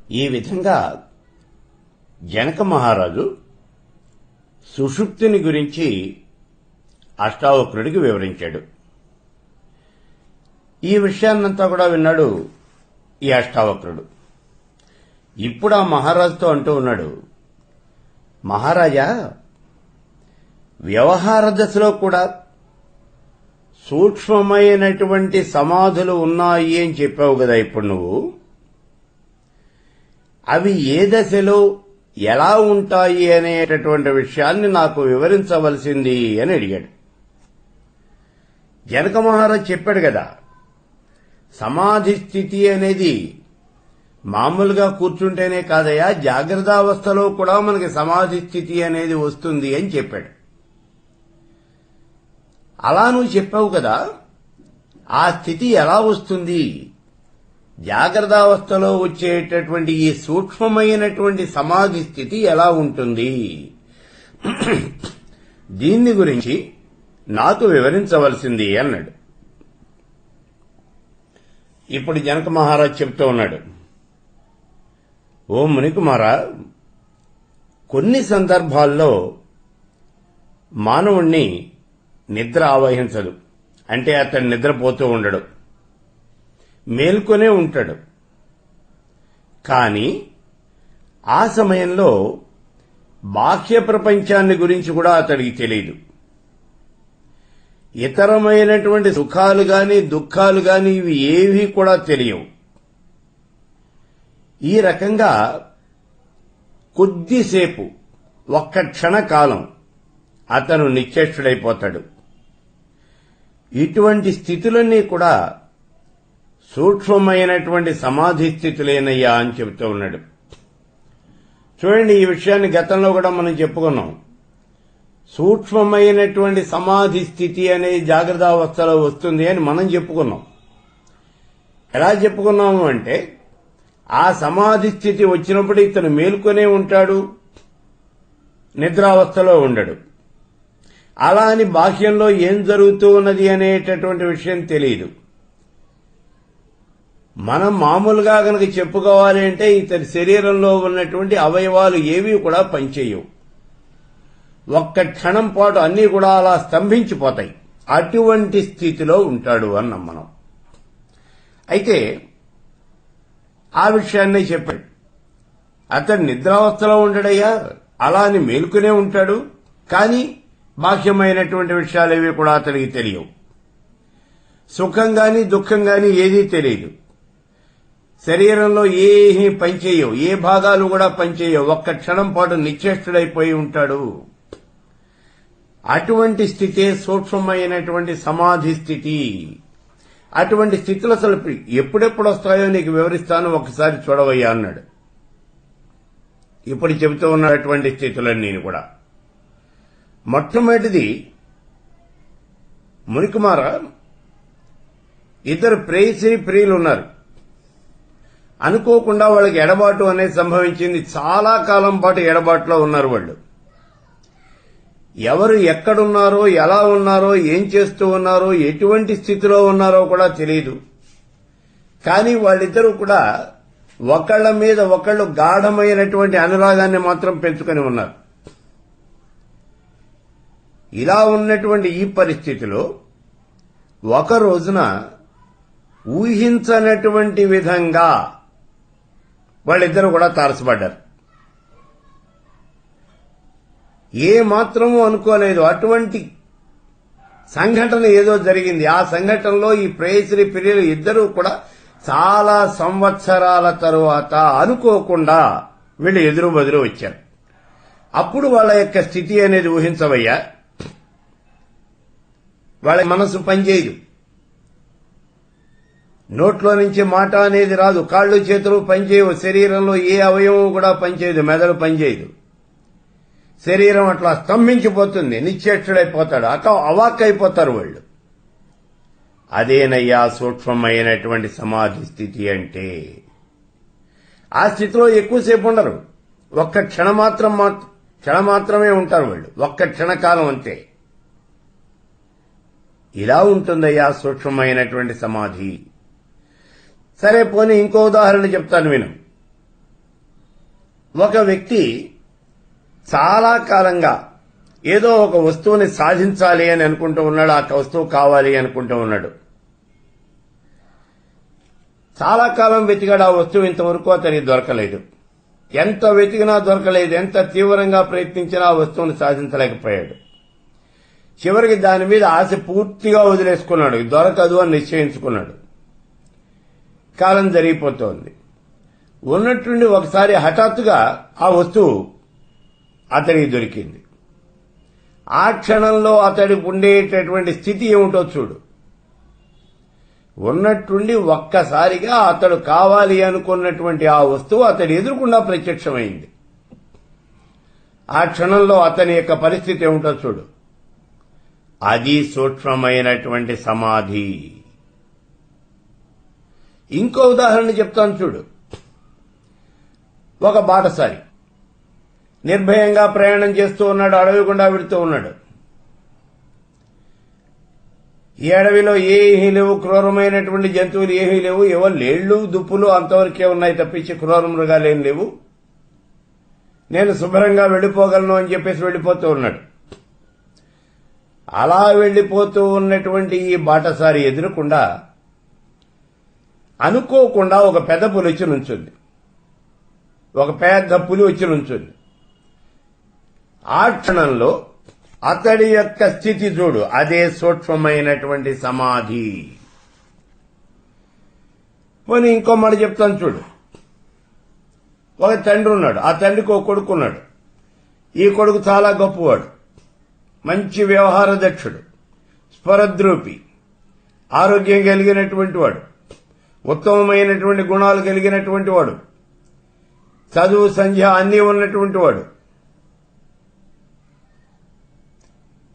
ఈ విధంగా జనక మహారాజు సుషుప్తిని గురించి అష్టావక్రుడికి వివరించాడు. ఈ విషయాన్నంతా కూడా విన్నాడు ఈ అష్టావక్రుడు. ఇప్పుడు ఆ మహారాజుతో అంటూ ఉన్నాడు, మహారాజా, వ్యవహార దశలో కూడా సూక్ష్మమైనటువంటి సమాధులు ఉన్నాయి అని చెప్పావు కదా ఇప్పుడు నువ్వు. అవి ఏ దశలో ఎలా ఉంటాయి అనేటటువంటి విషయాన్ని నాకు వివరించవలసింది అని అడిగాడు. జనక మహారాజ్ చెప్పాడు కదా, సమాధి స్థితి అనేది మామూలుగా కూర్చుంటేనే కాదయా, జాగ్రత్తావస్థలో కూడా మనకి సమాధి స్థితి అనేది వస్తుంది అని చెప్పాడు. అలా నువ్వు చెప్పావు కదా, ఆ స్థితి ఎలా వస్తుంది? జాగ్రత్తావస్థలో వచ్చేటటువంటి ఈ సూక్ష్మమైనటువంటి సమాధి స్థితి ఎలా ఉంటుంది? దీన్ని గురించి నాకు వివరించవలసింది అన్నాడు. ఇప్పుడు జనక మహారాజ్ చెప్తూ ఉన్నాడు, ఓ మునికుమారా, కొన్ని సందర్భాల్లో మానవుణ్ణి నిద్ర ఆవహించదు. అంటే అతడు నిద్రపోతూ ఉండడు, మేల్కొనే ఉంటాడు. కానీ ఆ సమయంలో బాహ్య ప్రపంచాన్ని గురించి కూడా అతడికి తెలియదు. ఇతరమైనటువంటి సుఖాలు గాని దుఃఖాలు గాని ఇవి ఏవీ కూడా తెలియవు. ఈ రకంగా కొద్దిసేపు, ఒక్క క్షణకాలం అతను నిశ్చేష్టుడైపోతాడు. ఇటువంటి స్థితులన్నీ కూడా సూక్ష్మమైనటువంటి సమాధి స్థితులేనయ్యా అని చెబుతూ ఉన్నాడు. చూడండి, ఈ విషయాన్ని గతంలో కూడా మనం చెప్పుకున్నాం. సూక్ష్మమైనటువంటి సమాధి స్థితి అనేది జాగ్రత్తావస్థలో వస్తుంది అని మనం చెప్పుకున్నాం. ఎలా చెప్పుకున్నాము అంటే, ఆ సమాధి స్థితి వచ్చినప్పుడు ఇతను మేల్కొనే ఉంటాడు, నిద్రావస్థలో ఉండడు. అలా అని బాహ్యంలో ఏం జరుగుతూ ఉన్నది అనేటటువంటి విషయం తెలియదు. మనం మామూలుగా గనక చెప్పుకోవాలి అంటే ఇతని శరీరంలో ఉన్నటువంటి అవయవాలు ఏవీ కూడా పనిచేయవు. ఒక్క క్షణం పాటు అన్నీ కూడా అలా స్తంభించిపోతాయి. అటువంటి స్థితిలో ఉంటాడు అన్నాం మనం. అయితే ఆ విషయాన్నే చెప్పాడు. అతడు నిద్రావస్థలో ఉండడయ్యా, అలా అని మేలుకునే ఉంటాడు. కానీ బాహ్యమైనటువంటి విషయాలేవి కూడా అతడికి తెలియవు. సుఖం గాని దుఃఖం గాని ఏదీ తెలియదు. శరీరంలో ఏమీ పనిచేయవు, ఏ భాగాలు కూడా పనిచేయవు. ఒక్క క్షణం పాటు నిశ్చేష్టుడైపోయి ఉంటాడు. అటువంటి స్థితే సూక్ష్మమైనటువంటి సమాధి స్థితి. అటువంటి స్థితులు అసలు ఎప్పుడెప్పుడు వస్తాయో నీకు వివరిస్తాను, ఒకసారి చూడవయ్యా అన్నాడు. ఇప్పుడు చెబుతూ ఉన్నటువంటి స్థితులన్నీ కూడా, మొట్టమొదటిది, మునికుమార, ఇద్దరు ప్రేయసి ప్రియులు ఉన్నారు. అనుకోకుండా వాళ్ళకి ఎడబాటు అనేది సంభవించింది. చాలా కాలం పాటు ఎడబాటులో ఉన్నారు వాళ్ళు. ఎవరు ఎక్కడున్నారో, ఎలా ఉన్నారో, ఏం చేస్తూ ఉన్నారో, ఎటువంటి స్థితిలో ఉన్నారో కూడా తెలియదు. కానీ వాళ్ళిద్దరూ కూడా ఒకళ్ల మీద ఒకళ్ళు గాఢమైనటువంటి అనురాగాన్ని మాత్రం పెంచుకొని ఉన్నారు. ఇలా ఉన్నటువంటి ఈ పరిస్థితిలో ఒక రోజున ఊహించనటువంటి విధంగా వాళ్ళిద్దరూ కూడా తారసపడ్డారు. ఏ మాత్రమూ అనుకోలేదు. అటువంటి సంఘటన ఏదో జరిగింది. ఆ సంఘటనలో ఈ ప్రేయసి ప్రియులు ఇద్దరూ కూడా చాలా సంవత్సరాల తరువాత అనుకోకుండా వీళ్ళు ఎదురు బదురు వచ్చారు. అప్పుడు వాళ్ళ యొక్క స్థితి అనేది ఊహించవయ్యా. వాళ్ళ మనసు పనిచేయదు, నోట్లో నుంచి మాట అనేది రాదు, కాళ్ళు చేతులు పనిచేయవు, శరీరంలో ఏ అవయవం కూడా పనిచేయదు, మెదడు పనిచేయదు. శరీరం అట్లా స్తంభించిపోతుంది, నిశ్చేష్టుడైపోతాడు, అవాక్కైపోతారు వాళ్ళు. అదేనయ్యా సూక్ష్మమైనటువంటి సమాధి స్థితి అంటే. ఆ స్థితిలో ఎక్కువసేపు ఉండరు, ఒక్క క్షణ మాత్రమే ఉంటారు వాళ్ళు, ఒక్క క్షణకాలం అంతే. ఇలా ఉంటుందయ్యా సూక్ష్మమైనటువంటి సమాధి. సరే పోనీ ఇంకో ఉదాహరణ చెప్తాను విను. ఒక వ్యక్తి చాలా కాలంగా ఏదో ఒక వస్తువుని సాధించాలి అని అనుకుంటూ ఉన్నాడు, ఆ వస్తువు కావాలి అనుకుంటూ ఉన్నాడు. చాలా కాలం వెతికాడు, ఆ వస్తువు ఇంతవరకు అతనికి దొరకలేదు. ఎంత వెతికినా దొరకలేదు, ఎంత తీవ్రంగా ప్రయత్నించినా ఆ వస్తువుని సాధించలేకపోయాడు. చివరికి దాని మీద ఆశ పూర్తిగా వదిలేసుకున్నాడు, దొరకదు అని నిశ్చయించుకున్నాడు. కాలం జరిగిపోతోంది. ఉన్నట్టుండి ఒకసారి హఠాత్తుగా ఆ వస్తువు అతడికి దొరికింది. ఆ క్షణంలో అతడికి ఉండేటటువంటి స్థితి ఏమిటో చూడు. ఉన్నట్టుండి ఒక్కసారిగా అతడు కావాలి అనుకున్నటువంటి ఆ వస్తువు అతడి ఎదురుకుండా ప్రత్యక్షమైంది. ఆ క్షణంలో అతని యొక్క పరిస్థితి ఏమిటో చూడు. అది సూక్ష్మమైనటువంటి సమాధి. ఇంకో ఉదాహరణ చెప్తాను చూడు. ఒక బాటసారి నిర్భయంగా ప్రయాణం చేస్తూ ఉన్నాడు, అడవి గుండా వెడుతూ ఉన్నాడు. ఈ అడవిలో ఏమీ లేవు, క్రూరమైనటువంటి జంతువులు ఏమీ లేవు, ఏవో లేళ్లు దుప్పులు అంతవరకే ఉన్నాయి తప్పించి క్రూర మృగాలు ఏం లేవు. నేను శుభ్రంగా వెళ్లిపోగలను అని చెప్పేసి వెళ్లిపోతూ ఉన్నాడు. అలా వెళ్లిపోతూ ఉన్నటువంటి ఈ బాటసారి ఎదురకుండా అనుకోకుండా ఒక పెద్ద పులి వచ్చి నుంచుంది. ఒక పెద్ద పులి వచ్చి నుంచుంది. ఆ క్షణంలో అతడి యొక్క స్థితి చూడు, అదే సూక్ష్మమైనటువంటి సమాధి. పోనీ ఇంకో మాట చెప్తాను చూడు. ఒక తండ్రి ఉన్నాడు, ఆ తండ్రికి ఒక కొడుకున్నాడు. ఈ కొడుకు చాలా గొప్పవాడు, మంచి వ్యవహార దక్షుడు, స్పరద్రూపి, ఆరోగ్యం కలిగినటువంటి వాడు, ఉత్తమమైనటువంటి గుణాలు కలిగినటువంటి వాడు, చదువు సంధ్య అన్నీ ఉన్నటువంటి వాడు.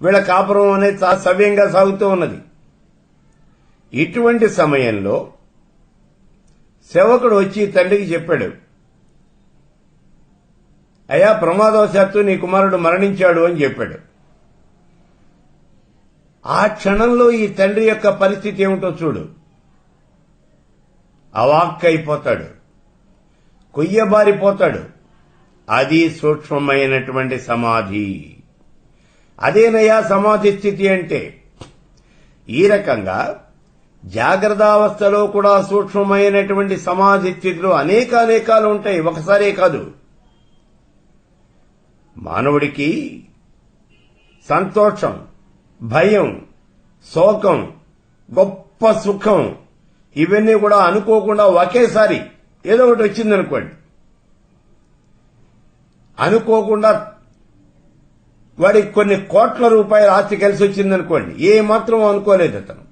వీళ్ళ కాపురం అనేది చాలా సవ్యంగా సాగుతూ ఉన్నది. ఇటువంటి సమయంలో సేవకుడు వచ్చి తండ్రికి చెప్పాడు, అయ్యా ప్రమాదవశాత్తు నీ కుమారుడు మరణించాడు అని చెప్పాడు. ఆ క్షణంలో ఈ తండ్రి యొక్క పరిస్థితి ఏమిటో చూడు. అవాక్కైపోతాడు, కొయ్యబారిపోతాడు. అది సూక్ష్మమైనటువంటి సమాధి. అదేనయ్యా సమాధి స్థితి అంటే. ఈ రకంగా జాగ్రత్తావస్థలో కూడా సూక్ష్మమైనటువంటి సమాధి స్థితిలో అనేకాలు ఉంటాయి, ఒకసారే కాదు. మానవుడికి సంతోషం, భయం, శోకం, గొప్ప సుఖం ఇవన్నీ కూడా అనుకోకుండా ఒకేసారి ఏదో ఒకటి వచ్చిందనుకోండి. అనుకోకుండా వాడికి కొన్ని కోట్ల రూపాయల ఆస్తి కలిసి వచ్చిందనుకోండి, ఏ మాత్రం అనుకోలేదు అతను.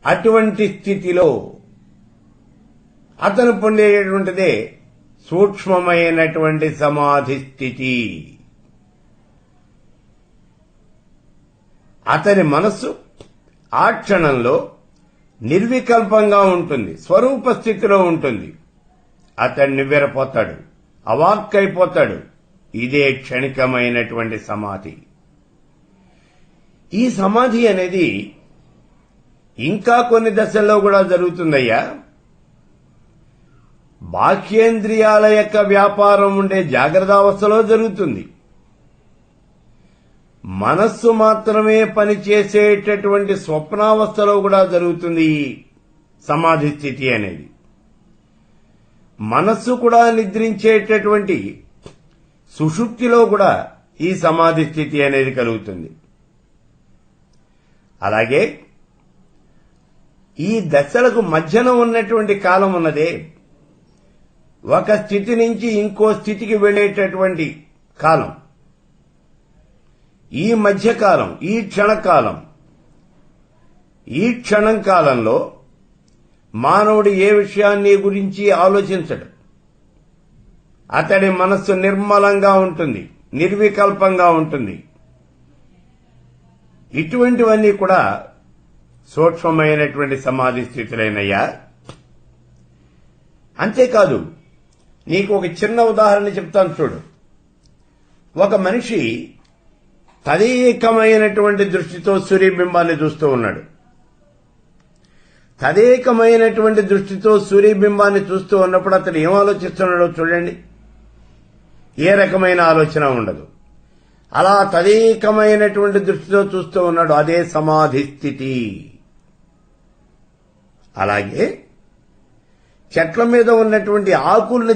అటువంటి స్థితిలో అతను పొందేటటువంటిదే సూక్ష్మమైనటువంటి సమాధి స్థితి. అతని మనస్సు ఆ క్షణంలో నిర్వికల్పంగా ఉంటుంది, స్వరూప స్థితిలో ఉంటుంది. అతడు నివ్వెరపోతాడు, అవాక్కైపోతాడు. ఇదే క్షణికమైనటువంటి సమాధి. ఈ సమాధి అనేది ఇంకా కొన్ని దశల్లో కూడా జరుగుతుందయ్యా. బాహ్యేంద్రియాల యొక్క వ్యాపారం ఉండే జాగ్రత్తావస్థలో జరుగుతుంది. మనస్సు మాత్రమే పనిచేసేటటువంటి స్వప్నావస్థలో కూడా జరుగుతుంది ఈ సమాధి స్థితి అనేది. మనస్సు కూడా నిద్రించేటటువంటి సుషుప్తిలో కూడా ఈ సమాధి స్థితి అనేది కలుగుతుంది. అలాగే ఈ దశలకు మధ్యన ఉన్నటువంటి కాలం ఉన్నదే, ఒక స్థితి నుంచి ఇంకో స్థితికి వెళ్లేటటువంటి కాలం, ఈ మధ్యకాలం, ఈ క్షణకాలం, ఈ క్షణం కాలంలో మానవుడు ఏ విషయాన్ని గురించి ఆలోచించడు. అతడి మనస్సు నిర్మలంగా ఉంటుంది, నిర్వికల్పంగా ఉంటుంది. ఇటువంటివన్నీ కూడా సూక్ష్మమైనటువంటి సమాధి స్థితులైనయ్యా. అంతేకాదు, నీకు ఒక చిన్న ఉదాహరణ చెప్తాను చూడు. ఒక మనిషి తదేకమైనటువంటి దృష్టితో సూర్యబింబాన్ని చూస్తూ ఉన్నాడు. తదేకమైనటువంటి దృష్టితో సూర్యబింబాన్ని చూస్తూ ఉన్నప్పుడు అతడు ఏం ఆలోచిస్తున్నాడో చూడండి. ఏ రకమైన ఆలోచన ఉండదు. అలా తదేకమైనటువంటి దృష్టితో చూస్తూ ఉన్నాడు. అదే సమాధి స్థితి. అలాగే చెట్ల మీద ఉన్నటువంటి ఆకుల్ని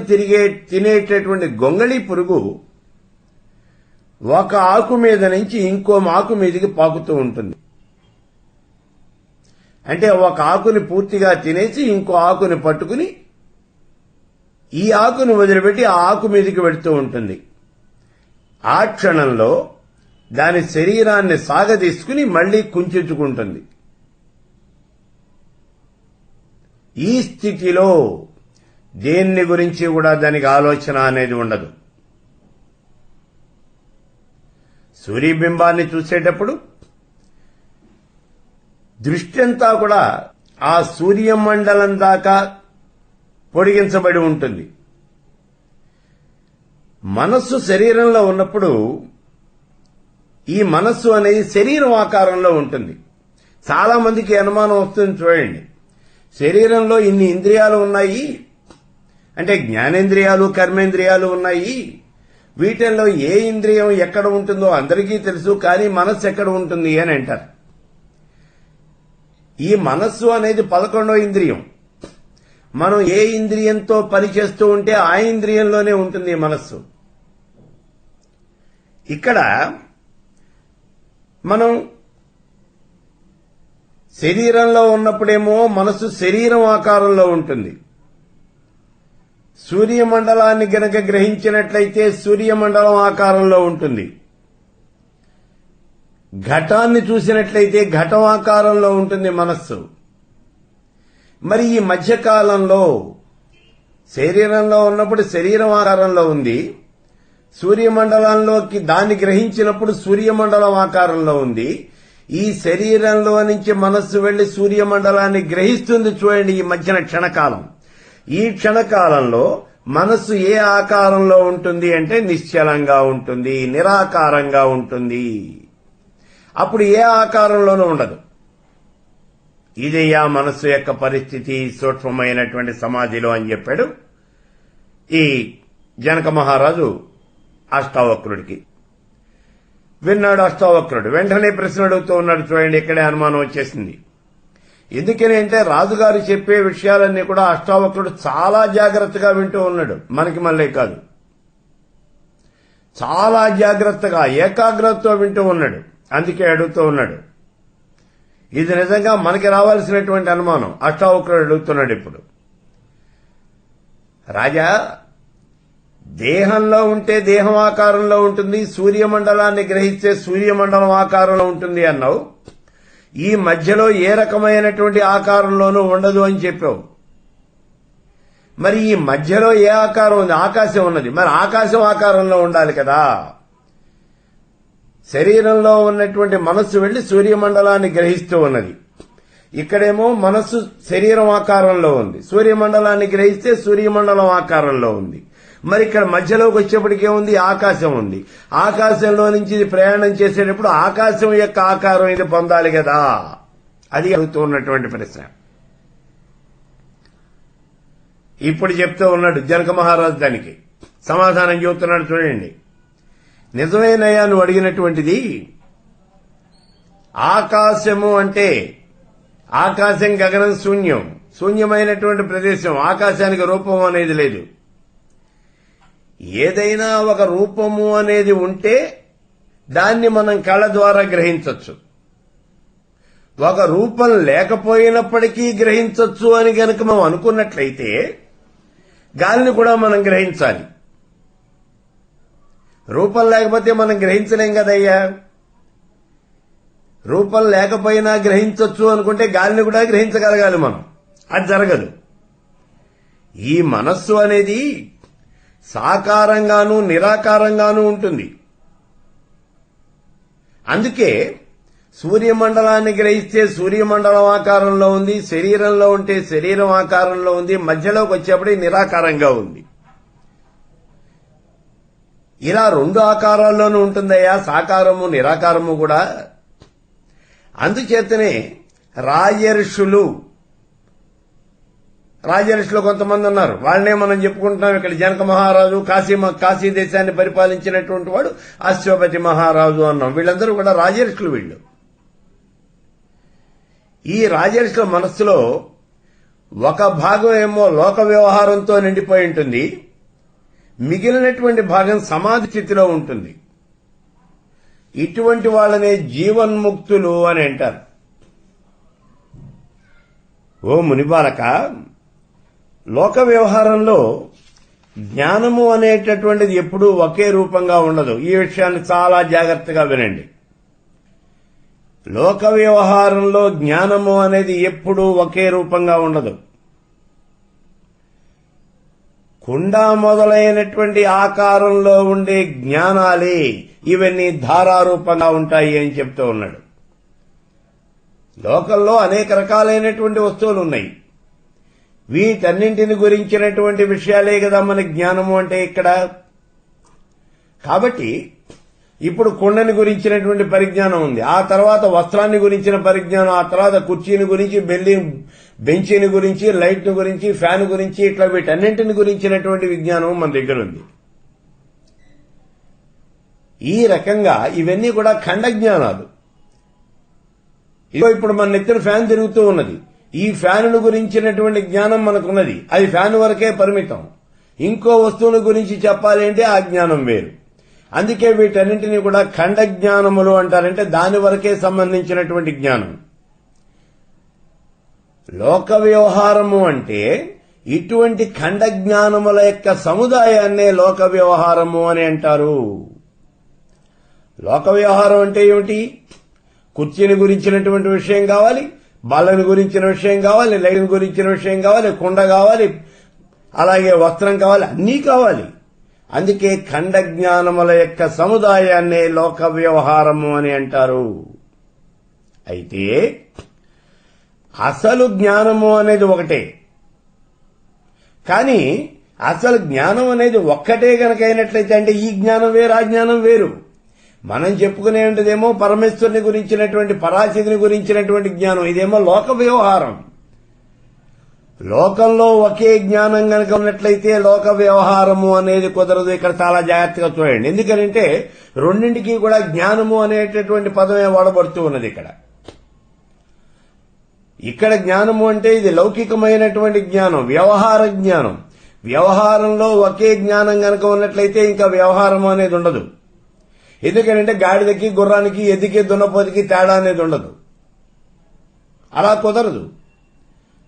తినేటటువంటి గొంగళి పురుగు ఒక ఆకు మీద నుంచి ఇంకో ఆకు మీదకి పాకుతూ ఉంటుంది. అంటే ఒక ఆకుని పూర్తిగా తినేసి ఇంకో ఆకుని పట్టుకుని ఈ ఆకుని వదిలిపెట్టి ఆ ఆకు మీదకి వెళుతూ ఉంటుంది. ఆ క్షణంలో దాని శరీరాన్ని సాగదీసుకుని మళ్లీ కుంచుకుంటుంది. ఈ స్థితిలో దేన్ని గురించి కూడా దానికి ఆలోచన అనేది ఉండదు. సూర్యబింబాన్ని చూసేటప్పుడు దృష్టి అంతా కూడా ఆ సూర్యమండలం దాకా పొడిగించబడి ఉంటుంది. మనస్సు శరీరంలో ఉన్నప్పుడు ఈ మనస్సు అనేది శరీరం ఆకారంలో ఉంటుంది. చాలా మందికి అనుమానం వస్తుంది చూడండి. శరీరంలో ఇన్ని ఇంద్రియాలు ఉన్నాయి, అంటే జ్ఞానేంద్రియాలు కర్మేంద్రియాలు ఉన్నాయి, వీటిల్లో ఏ ఇంద్రియం ఎక్కడ ఉంటుందో అందరికీ తెలుసు, కానీ మనస్సు ఎక్కడ ఉంటుంది అని అంటారు. ఈ మనస్సు అనేది 11వ ఇంద్రియం. మనం ఏ ఇంద్రియంతో పనిచేస్తూ ఉంటే ఆ ఇంద్రియంలోనే ఉంటుంది ఈ మనస్సు. ఇక్కడ మనం శరీరంలో ఉన్నప్పుడేమో మనస్సు శరీరం ఆకారంలో ఉంటుంది. సూర్యమండలాన్ని గనక గ్రహించినట్లయితే సూర్యమండలం ఆకారంలో ఉంటుంది. ఘటాన్ని చూసినట్లయితే ఘటం ఆకారంలో ఉంటుంది మనస్సు. మరి ఈ మధ్యకాలంలో శరీరంలో ఉన్నప్పుడు శరీరం ఆకారంలో ఉంది, సూర్యమండలంలోకి దాన్ని గ్రహించినప్పుడు సూర్యమండలం ఆకారంలో ఉంది. ఈ శరీరంలో నుంచి మనస్సు వెళ్లి సూర్యమండలాన్ని గ్రహిస్తుంది చూడండి. ఈ మధ్యన క్షణకాలం, ఈ క్షణకాలంలో మనస్సు ఏ ఆకారంలో ఉంటుంది అంటే నిశ్చలంగా ఉంటుంది, నిరాకారంగా ఉంటుంది. అప్పుడు ఏ ఆకారంలోనూ ఉండదు. ఇదే ఆ మనస్సు యొక్క పరిస్థితి సూక్ష్మమైనటువంటి సమాధిలో అని చెప్పాడు ఈ జనక మహారాజు అష్టావక్రుడికి. విన్నాడు అష్టావక్రుడు. వెంటనే ప్రశ్న అడుగుతూ ఉన్నాడు చూడండి. ఇక్కడే అనుమానం వచ్చేసింది. ఎందుకని అంటే రాజుగారు చెప్పే విషయాలన్నీ కూడా అష్టావక్రుడు చాలా జాగ్రత్తగా వింటూ ఉన్నాడు. మనకి మళ్ళీ కాదు, చాలా జాగ్రత్తగా ఏకాగ్రతతో వింటూ ఉన్నాడు. అందుకే అడుగుతూ ఉన్నాడు. ఇది నిజంగా మనకి రావాల్సినటువంటి అనుమానం. అష్టావక్రుడు అడుగుతున్నాడు ఇప్పుడు. రాజా, దేహంలో ఉంటే దేహం ఆకారంలో ఉంటుంది, సూర్యమండలాన్ని గ్రహిస్తే సూర్యమండలం ఆకారంలో ఉంటుంది అన్నావు. ఈ మధ్యలో ఏ రకమైనటువంటి ఆకారంలోనూ ఉండదు అని చెప్పావు. మరి ఈ మధ్యలో ఏ ఆకారం ఉంది? ఆకాశం ఉన్నది. మరి ఆకాశం ఆకారంలో ఉండాలి కదా. శరీరంలో ఉన్నటువంటి మనస్సు వెళ్లి సూర్యమండలాన్ని గ్రహిస్తూ ఉన్నది. ఇక్కడేమో మనస్సు శరీరం ఆకారంలో ఉంది, సూర్యమండలాన్ని గ్రహిస్తే సూర్యమండలం ఆకారంలో ఉంది. మరి ఇక్కడ మధ్యలోకి వచ్చేప్పటికే ఉంది, ఆకాశం ఉంది. ఆకాశంలో నుంచి ఇది ప్రయాణం చేసేటప్పుడు ఆకాశం యొక్క ఆకారం ఇది పొందాలి కదా. అది అడుగుతూ ఉన్నటువంటి ప్రశ్న. ఇప్పుడు చెప్తూ ఉన్నాడు జనక మహారాజు. దానికి సమాధానం చెబుతున్నాడు చూడండి. నిజమేనయ్యా నువ్వు అడిగినటువంటిది. ఆకాశము అంటే ఆకాశం గగనం శూన్యం, శూన్యమైనటువంటి ప్రదేశం. ఆకాశానికి రూపం అనేది లేదు. ఏదైనా ఒక రూపము అనేది ఉంటే దాన్ని మనం కళ్ళ ద్వారా గ్రహించవచ్చు. ఒక రూపం లేకపోయినప్పటికీ గ్రహించవచ్చు అని గనక మనం అనుకున్నట్లయితే గాలిని కూడా మనం గ్రహించాలి. రూపం లేకపోతే మనం గ్రహించలేం కదయ్యా. రూపం లేకపోయినా గ్రహించవచ్చు అనుకుంటే గాలిని కూడా గ్రహించగలగాలి మనం. అది జరగదు. ఈ మనస్సు అనేది సాకారంగానూ నిరాకారంగానూ ఉంటుంది. అందుకే సూర్యమండలాన్ని గ్రహిస్తే సూర్యమండలం ఆకారంలో ఉంది, శరీరంలో ఉంటే శరీరం ఆకారంలో ఉంది, మధ్యలోకి వచ్చేప్పటికి నిరాకారంగా ఉంది. ఇలా రెండు ఆకారాల్లోనూ ఉంటుందయ్యా, సాకారము నిరాకారము కూడా. అందుచేతనే రాజర్షులు రాజర్షిలో కొంతమంది ఉన్నారు. వాళ్ళనే మనం చెప్పుకుంటున్నాం. ఇక్కడ జనక మహారాజు కాశీ దేశాన్ని పరిపాలించినటువంటి వాడు అశ్వపతి మహారాజు అన్నాం. వీళ్ళందరూ కూడా రాజర్షులు. వీళ్ళు ఈ రాజర్షుల మనస్సులో ఒక భాగం ఏమో లోక వ్యవహారంతో నిండిపోయి ఉంటుంది, మిగిలినటువంటి భాగం సమాధి స్థితిలో ఉంటుంది. ఇటువంటి వాళ్ళనే జీవన్ముక్తులు అని అంటారు. ఓ మునిబాలక, లోక వ్యవహారంలో జ్ఞానము అనేటటువంటిది ఎప్పుడూ ఒకే రూపంగా ఉండదు. ఈ విషయాన్ని చాలా జాగ్రత్తగా వినండి. లోక వ్యవహారంలో జ్ఞానము అనేది ఎప్పుడూ ఒకే రూపంగా ఉండదు. కుండ మొదలైనటువంటి ఆకారంలో ఉండే జ్ఞానాలే ఇవన్నీ ధారారూపంగా ఉంటాయి అని చెప్తూ ఉన్నాడు. లోకంలో అనేక రకాలైనటువంటి వస్తువులు ఉన్నాయి. వీటన్నింటిని గురించినటువంటి విషయాలే కదా మన జ్ఞానము అంటే ఇక్కడ. కాబట్టి ఇప్పుడు కుండని గురించినటువంటి పరిజ్ఞానం ఉంది, ఆ తర్వాత వస్త్రాన్ని గురించిన పరిజ్ఞానం, ఆ తర్వాత కుర్చీని గురించి, బెంచీని గురించి, లైట్ని గురించి, ఫ్యాన్ గురించి, ఇట్లా వీటన్నింటిని గురించినటువంటి విజ్ఞానం మన దగ్గర ఉంది. ఈ రకంగా ఇవన్నీ కూడా ఖండ జ్ఞానాలు. ఇదిగో ఇప్పుడు మన నెత్తిన ఫ్యాన్ తిరుగుతూ ఉన్నది. ఈ ఫ్యాను గురించినటువంటి జ్ఞానం మనకున్నది, అది ఫ్యాన్ వరకే పరిమితం. ఇంకో వస్తువుల గురించి చెప్పాలి అంటే ఆ జ్ఞానం వేరు. అందుకే వీటన్నింటినీ కూడా ఖండ జ్ఞానములు అంటారంటే దాని వరకే సంబంధించినటువంటి జ్ఞానం. లోక వ్యవహారము అంటే ఇటువంటి ఖండ జ్ఞానముల యొక్క సముదాయాన్నే లోక వ్యవహారము అని అంటారు. లోక వ్యవహారం అంటే ఏమిటి? కుర్చీని గురించినటువంటి విషయం కావాలి, బల్లని గురించిన విషయం కావాలి, లైన్ గురించిన విషయం కావాలి, కుండ కావాలి, అలాగే వస్త్రం కావాలి, అన్నీ కావాలి. అందుకే ఖండ జ్ఞానముల యొక్క సముదాయాన్నే లోక వ్యవహారము అని అంటారు. అయితే అసలు జ్ఞానము అనేది ఒకటే. కానీ అసలు జ్ఞానం అనేది ఒక్కటే గనక అయినట్లయితే, అంటే ఈ జ్ఞానం వేరు, ఆ జ్ఞానం వేరు. మనం చెప్పుకునేదేమో పరమేశ్వరుని గురించినటువంటి, పరాశక్తిని గురించినటువంటి జ్ఞానం, ఇదేమో లోక వ్యవహారం. లోకంలో ఒకే జ్ఞానం గనక ఉన్నట్లయితే లోక వ్యవహారము అనేది కుదరదు. ఇక్కడ చాలా జాగ్రత్తగా చూడండి. ఎందుకంటే రెండింటికి కూడా జ్ఞానము అనేటటువంటి పదమే వాడబడుతూ ఉన్నది. ఇక్కడ జ్ఞానము అంటే ఇది లౌకికమైనటువంటి జ్ఞానం, వ్యవహార జ్ఞానం. వ్యవహారంలో ఒకే జ్ఞానం గనక ఉన్నట్లయితే ఇంకా వ్యవహారం అనేది ఉండదు. ఎందుకంటే గాడిదకి, గుర్రానికి, ఎద్దుకి, దున్నపోతుకి తేడా అనేది ఉండదు. అలా కుదరదు.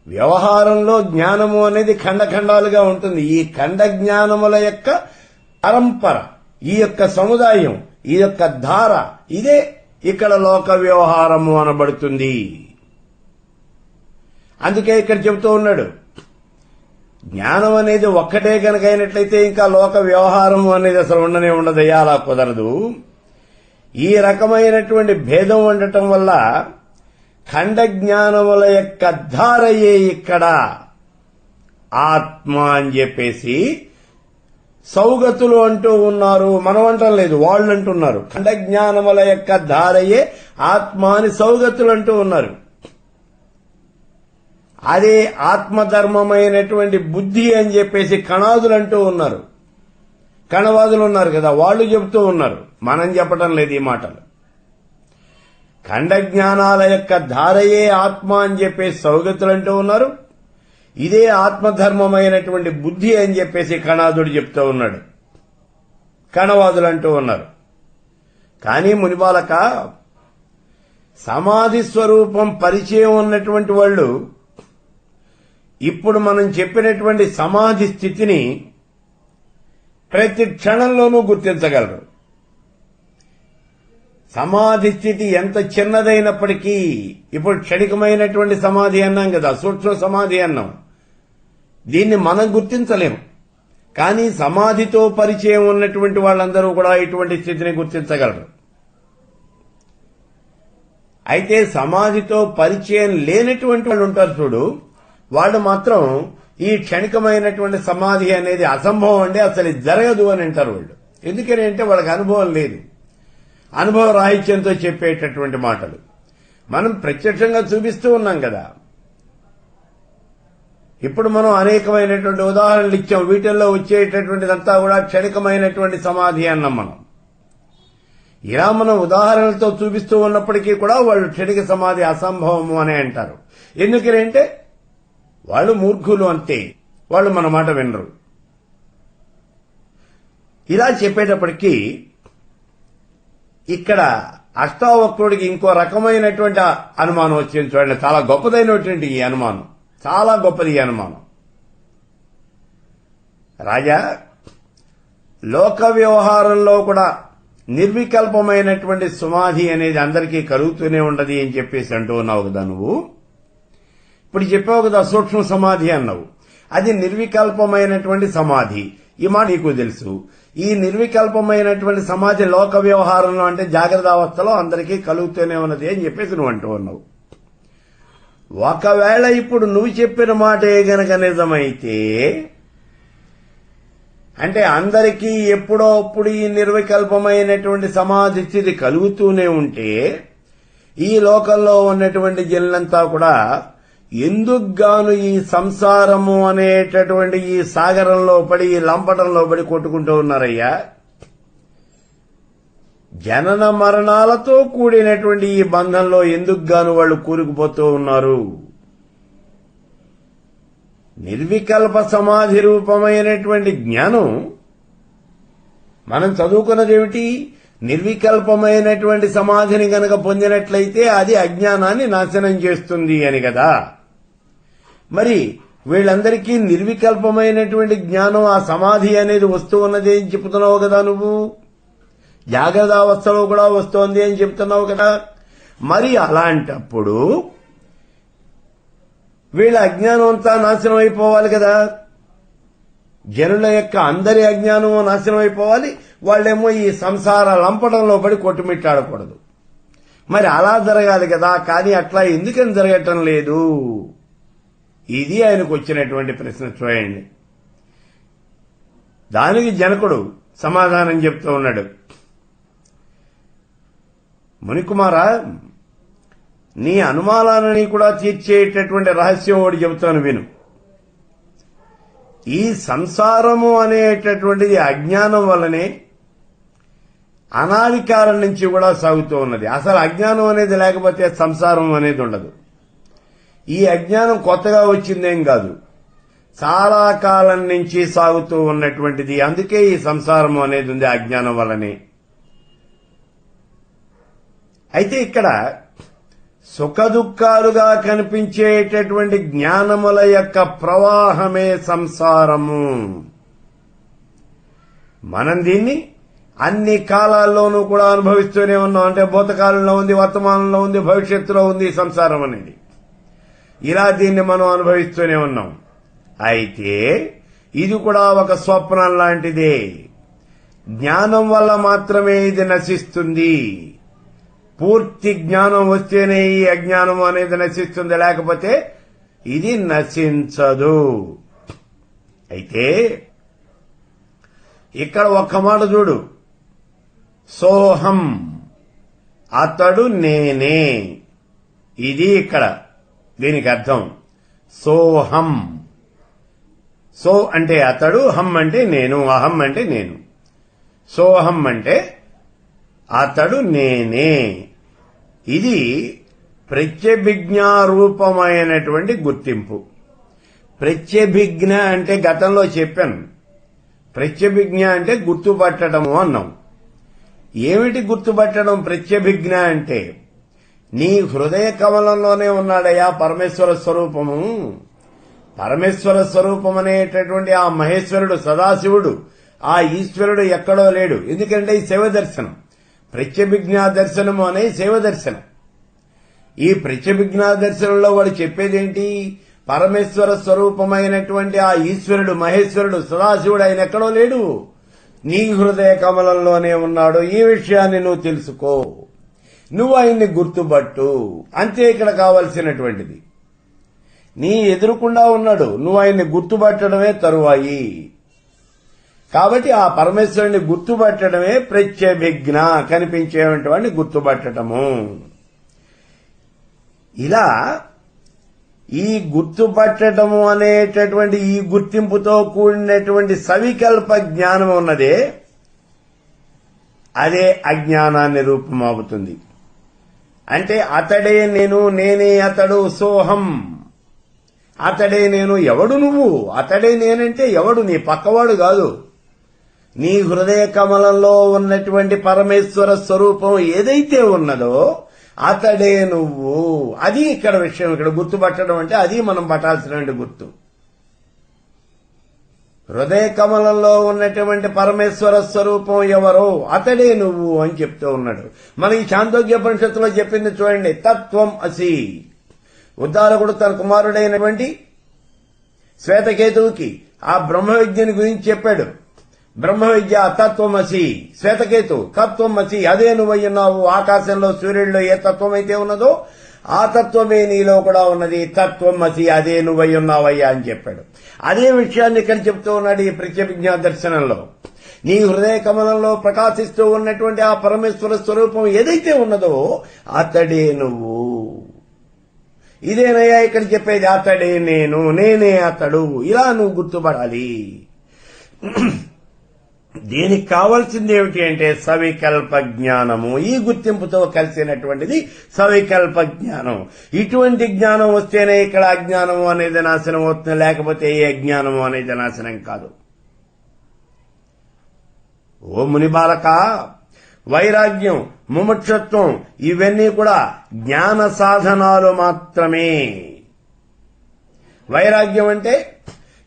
వ్యవహారంలో జ్ఞానము అనేది ఖండఖండాలుగా ఉంటుంది. ఈ ఖండ జ్ఞానముల యొక్క పరంపర, ఈ యొక్క సముదాయం, ఈ యొక్క ధార, ఇదే ఇక్కడ లోక వ్యవహారము అనబడుతుంది. అందుకే ఇక్కడ చెబుతూ ఉన్నాడు, జ్ఞానం అనేది ఒక్కటే కనుక అయినట్లయితే ఇంకా లోక వ్యవహారము అనేది అసలు ఉండనే ఉండదయ్యా, అలా కుదరదు. ఈ రకమైనటువంటి భేదం ఉండటం వల్ల ఖండ జ్ఞానముల యొక్క ధారయే ఇక్కడ ఆత్మ అని చెప్పేసి సౌగతులు అంటూ ఉన్నారు. మనం అంటం లేదు, వాళ్ళు అంటున్నారు. ఖండ జ్ఞానముల యొక్క ధారయే ఆత్మ అని సౌగతులు అంటూ ఉన్నారు. అదే ఆత్మధర్మమైనటువంటి బుద్ధి అని చెప్పేసి కణాదులు అంటూ ఉన్నారు. కణవాదులు ఉన్నారు కదా, వాళ్ళు చెబుతూ ఉన్నారు, మనం చెప్పటం లేదు ఈ మాటలు. ఖండ జ్ఞానాల యొక్క ధారయే ఆత్మ అని చెప్పేసి సౌగతులు అంటూ ఉన్నారు. ఇదే ఆత్మధర్మమైనటువంటి బుద్ధి అని చెప్పేసి కణాదుడు చెప్తూ ఉన్నాడు, కణవాదులు అంటూ ఉన్నారు. కానీ మునిబాలక, సమాధి స్వరూపం పరిచయం ఉన్నటువంటి వాళ్ళు ఇప్పుడు మనం చెప్పినటువంటి సమాధి స్థితిని ప్రతి క్షణంలోనూ గుర్తించగలరు. సమాధి స్థితి ఎంత చిన్నదైనప్పటికీ, ఇప్పుడు క్షణికమైనటువంటి సమాధి అన్నాం కదా, సూక్ష్మ సమాధి అన్నాం, దీన్ని మనం గుర్తించలేము. కానీ సమాధితో పరిచయం ఉన్నటువంటి వాళ్ళందరూ కూడా ఇటువంటి స్థితిని గుర్తించగలరు. అయితే సమాధితో పరిచయం లేనటువంటి వాళ్ళు ఉంటారు చూడు, వాళ్ళు మాత్రం ఈ క్షణికమైనటువంటి సమాధి అనేది అసంభవం అండి, అసలు జరగదు అని అంటారు వాళ్ళు. ఎందుకని అంటే వాళ్ళకి అనుభవం లేదు. అనుభవ రాహిత్యంతో చెప్పేటటువంటి మాటలు మనం ప్రత్యక్షంగా చూపిస్తూ ఉన్నాం కదా. ఇప్పుడు మనం అనేకమైనటువంటి ఉదాహరణలు ఇచ్చాం. వీటిల్లో వచ్చేటటువంటిదంతా కూడా క్షణికమైనటువంటి సమాధి అన్నాం మనం. ఇలా మనం ఉదాహరణలతో చూపిస్తూ ఉన్నప్పటికీ కూడా వాళ్ళు క్షణిక సమాధి అసంభవము అని అంటారు. ఎందుకంటే వాళ్ళు మూర్ఖులు అంతే, వాళ్ళు మన మాట వినరు. ఇలా చెప్పేటప్పటికీ ఇక్కడ అష్టావక్రుడికి ఇంకో రకమైనటువంటి అనుమానం వచ్చింది. చూడండి, చాలా గొప్పదైనటువంటి ఈ అనుమానం, చాలా గొప్పది ఈ అనుమానం. రాజా, లోక వ్యవహారంలో కూడా నిర్వికల్పమైనటువంటి సమాధి అనేది అందరికీ కలుగుతూనే ఉండదు అని చెప్పేసి అంటూ ఉన్నావు కదా నువ్వు. ఇప్పుడు చెప్పావు కదా సూక్ష్మ సమాధి అన్నావు, అది నిర్వికల్పమైనటువంటి సమాధి. ఈ మాట నీకు తెలుసు. ఈ నిర్వికల్పమైనటువంటి సమాధి లోక వ్యవహారంలో అంటే జాగ్రత్త అవస్థలో అందరికీ కలుగుతూనే ఉన్నది అని చెప్పేసి నువ్వు అంటూ ఉన్నావు. ఒకవేళ ఇప్పుడు నువ్వు చెప్పిన మాటే గనక నిజమైతే, అంటే అందరికీ ఎప్పుడో అప్పుడు ఈ నిర్వికల్పమైనటువంటి సమాధి స్థితి కలుగుతూనే ఉంటే, ఈ లోకంలో ఉన్నటువంటి జనులంతా కూడా ఎందుకు గాను ఈ సంసారము అనేటటువంటి ఈ సాగరంలో పడి, ఈ లంపటంలో పడి కొట్టుకుంటూ ఉన్నారయ్యా? జనన మరణాలతో కూడినటువంటి ఈ బంధంలో ఎందుకు గాను వాళ్ళు కూరుకుపోతూ ఉన్నారు? నిర్వికల్ప సమాధి రూపమైనటువంటి జ్ఞానం మనం చదువుకున్నదేమిటి? నిర్వికల్పమైనటువంటి సమాధిని గనక పొందినట్లయితే అది అజ్ఞానాన్ని నాశనం చేస్తుంది అని కదా. మరి వీళ్ళందరికీ నిర్వికల్పమైనటువంటి జ్ఞానం, ఆ సమాధి అనేది వస్తూ ఉన్నది అని చెప్తున్నావు కదా నువ్వు. జాగ్రత్త అవస్థలో కూడా వస్తోంది అని చెప్తున్నావు కదా. మరి అలాంటప్పుడు వీళ్ళ అజ్ఞానం అంతా నాశనం అయిపోవాలి కదా. జనుల యొక్క అందరి అజ్ఞానం నాశనం అయిపోవాలి. వాళ్ళేమో ఈ సంసార లంపటంలో పడి కొట్టుమిట్టాడకూడదు. మరి అలా జరగాలి కదా. కానీ అట్లా ఎందుకని జరగటం లేదు? ఇది ఆయనకు వచ్చినటువంటి ప్రశ్న. చూడండి, దానికి జనకుడు సమాధానం చెప్తూ ఉన్నాడు. మునికుమారా, నీ అనుమానాలని కూడా తీర్చేటటువంటి రహస్యం ఒకటి చెబుతాను విను. ఈ సంసారము అనేటటువంటిది అజ్ఞానం వల్లనే అనాది కాలం నుంచి కూడా సాగుతూ ఉన్నది. అసలు అజ్ఞానం అనేది లేకపోతే సంసారం అనేది ఉండదు. ఈ అజ్ఞానం కొత్తగా వచ్చిందేం కాదు, చాలా కాలం నుంచి సాగుతూ ఉన్నటువంటిది. అందుకే ఈ సంసారం అనేది ఉంది అజ్ఞానం వల్లనే. అయితే ఇక్కడ సుఖదుఖాలుగా కనిపించేటటువంటి జ్ఞానముల యొక్క ప్రవాహమే సంసారము. మనం దీన్ని అన్ని కాలాల్లోనూ కూడా అనుభవిస్తూనే ఉన్నాం. అంటే భూతకాలంలో ఉంది, వర్తమానంలో ఉంది, భవిష్యత్తులో ఉంది సంసారం అనేది. ఇలా దీన్ని మనం అనుభవిస్తూనే ఉన్నాం. అయితే ఇది కూడా ఒక స్వప్నం లాంటిదే. జ్ఞానం వల్ల మాత్రమే ఇది నశిస్తుంది. పూర్తి జ్ఞానం వస్తేనే ఈ అజ్ఞానం అనేది నశిస్తుంది, లేకపోతే ఇది నశించదు. అయితే ఇక్కడ ఒక్క మాట చూడు, సోహం, అతడు నేనే. ఇది ఇక్కడ దీనికి అర్థం. సోహం, సో అంటే అతడు, హం అంటే నేను, అహం అంటే నేను. సోహం అంటే అతడు నేనే. ఇది ప్రత్యభిజ్ఞారూపమైనటువంటి గుర్తింపు. ప్రత్యభిజ్ఞ అంటే గతంలో చెప్పాను. ప్రత్యభిజ్ఞ అంటే గుర్తుపట్టడము అన్నాం. ఏమిటి గుర్తుపట్టడం? ప్రత్యభిజ్ఞ అంటే నీ హృదయ కమలంలోనే ఉన్నాడయ్యా పరమేశ్వర స్వరూపము. పరమేశ్వర స్వరూపం అనేటటువంటి ఆ మహేశ్వరుడు, సదాశివుడు, ఆ ఈశ్వరుడు ఎక్కడో లేడు. ఎందుకంటే ఈ శైవ దర్శనం, ప్రత్యభిజ్ఞా దర్శనము అనే శైవ దర్శనం. ఈ ప్రత్యభిజ్ఞా దర్శనంలో వాడు చెప్పేదేంటి? పరమేశ్వర స్వరూపమైనటువంటి ఆ ఈశ్వరుడు, మహేశ్వరుడు, సదాశివుడు ఆయన ఎక్కడో లేడు, నీ హృదయ కమలంలోనే ఉన్నాడు. ఈ విషయాన్ని నువ్వు తెలుసుకో, నువ్వు ఆయన్ని గుర్తుపట్టు. అంతే ఇక్కడ కావలసినటువంటిది. నీ ఎదురుకుండా ఉన్నాడు, నువ్వు ఆయన్ని గుర్తుపట్టడమే తరువాయి. కాబట్టి ఆ పరమేశ్వరుని గుర్తుపట్టడమే ప్రత్యభిజ్ఞ, కనిపించేటువంటి వాడిని గుర్తుపట్టడము. ఇలా ఈ గుర్తుపట్టడము అనేటటువంటి ఈ గుర్తింపుతో కూడినటువంటి సవికల్ప జ్ఞానం ఉన్నదే అదే అజ్ఞానాన్ని రూపమవుతుంది. అంటే అతడే నేను, నేనే అతడు, సోహం. అతడే నేను. ఎవడు నువ్వు? అతడే నేనంటే ఎవడు? నీ పక్కవాడు కాదు. నీ హృదయ కమలంలో ఉన్నటువంటి పరమేశ్వర స్వరూపం ఏదైతే ఉన్నదో అతడే నువ్వు. అది ఇక్కడ విషయం. ఇక్కడ గుర్తుపట్టడం అంటే అది మనం పట్టాల్సినటువంటి గుర్తు. హృదయ కమలంలో ఉన్నటువంటి పరమేశ్వర స్వరూపం ఎవరో అతడే నువ్వు అని చెప్తూ ఉన్నాడు. మనకి చాందోగ్యోపనిషత్తులో చెప్పింది చూడండి, తత్వం అసి. ఉద్దాలకుడు తన కుమారుడైనటువంటి శ్వేతకేతువుకి ఆ బ్రహ్మ విద్యని గురించి చెప్పాడు. బ్రహ్మ విద్య తత్వమసి, శ్వేతకేతు తత్వమసి, అదే నువ్వయ్యున్నావు. ఆకాశంలో సూర్యుడిలో ఏ తత్వం అయితే ఉన్నదో ఆ తత్వమే నీలో కూడా ఉన్నది. తత్వమసి, అదే నువ్వయ్యున్నావయ్యా అని చెప్పాడు. అదే విషయాన్ని ఇక్కడ చెప్తూ ఉన్నాడు ఈ ప్రత్యభిజ్ఞా దర్శనంలో. నీ హృదయ కమలంలో ప్రకాశిస్తూ ఉన్నటువంటి ఆ పరమేశ్వర స్వరూపం ఏదైతే ఉన్నదో అతడే నువ్వు. ఇదేనయ్యా ఇక్కడ చెప్పేది. అతడే నేను, నేనే అతడు. ఇలా నువ్వు గుర్తుపడాలి. దీనికి కావాల్సింది ఏమిటి అంటే సవికల్ప జ్ఞానము. ఈ గుర్తింపుతో కలిసినటువంటిది సవికల్ప జ్ఞానం. ఇటువంటి జ్ఞానం వస్తేనే ఇక్కడ అజ్ఞానము అనేది నాశనం అవుతుంది, లేకపోతే ఏ అజ్ఞానము అనేది నాశనం కాదు. ఓ ముని బాలక, వైరాగ్యం, ముముక్షత్వం ఇవన్నీ కూడా జ్ఞాన సాధనాలు మాత్రమే. వైరాగ్యం అంటే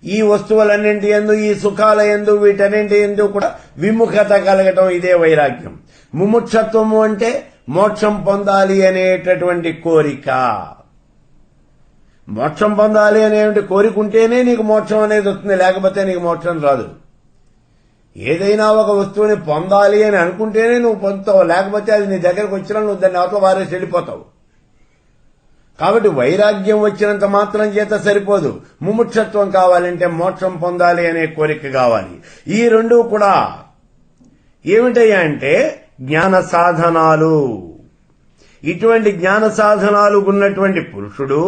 ఈ వస్తువులన్నింటి యందు, ఈ సుఖాల యందు, వీటన్నింటి యందు కూడా విముఖత కలగటం, ఇదే వైరాగ్యం. ముముక్షత్వము అంటే మోక్షం పొందాలి అనేటటువంటి కోరిక. మోక్షం పొందాలి అనేటువంటి కోరిక ఉంటేనే నీకు మోక్షం అనేది వస్తుంది, లేకపోతే నీకు మోక్షం రాదు. ఏదైనా ఒక వస్తువుని పొందాలి అని అనుకుంటేనే నువ్వు పొందుతావు, లేకపోతే అది నీ దగ్గరకు వచ్చినా నువ్వు దాన్ని అవతల వారేసి వెళ్ళిపోతావు. కాబట్టి వైరాగ్యం వచ్చినంత మాత్రం చేత సరిపోదు. ముముక్షత్వం కావాలంటే మోక్షం పొందాలి అనే కోరిక కావాలి. ఈ రెండూ కూడా ఏమిటయ్యా అంటే జ్ఞాన సాధనాలు. ఇటువంటి జ్ఞాన సాధనాలు ఉన్నటువంటి పురుషుడు,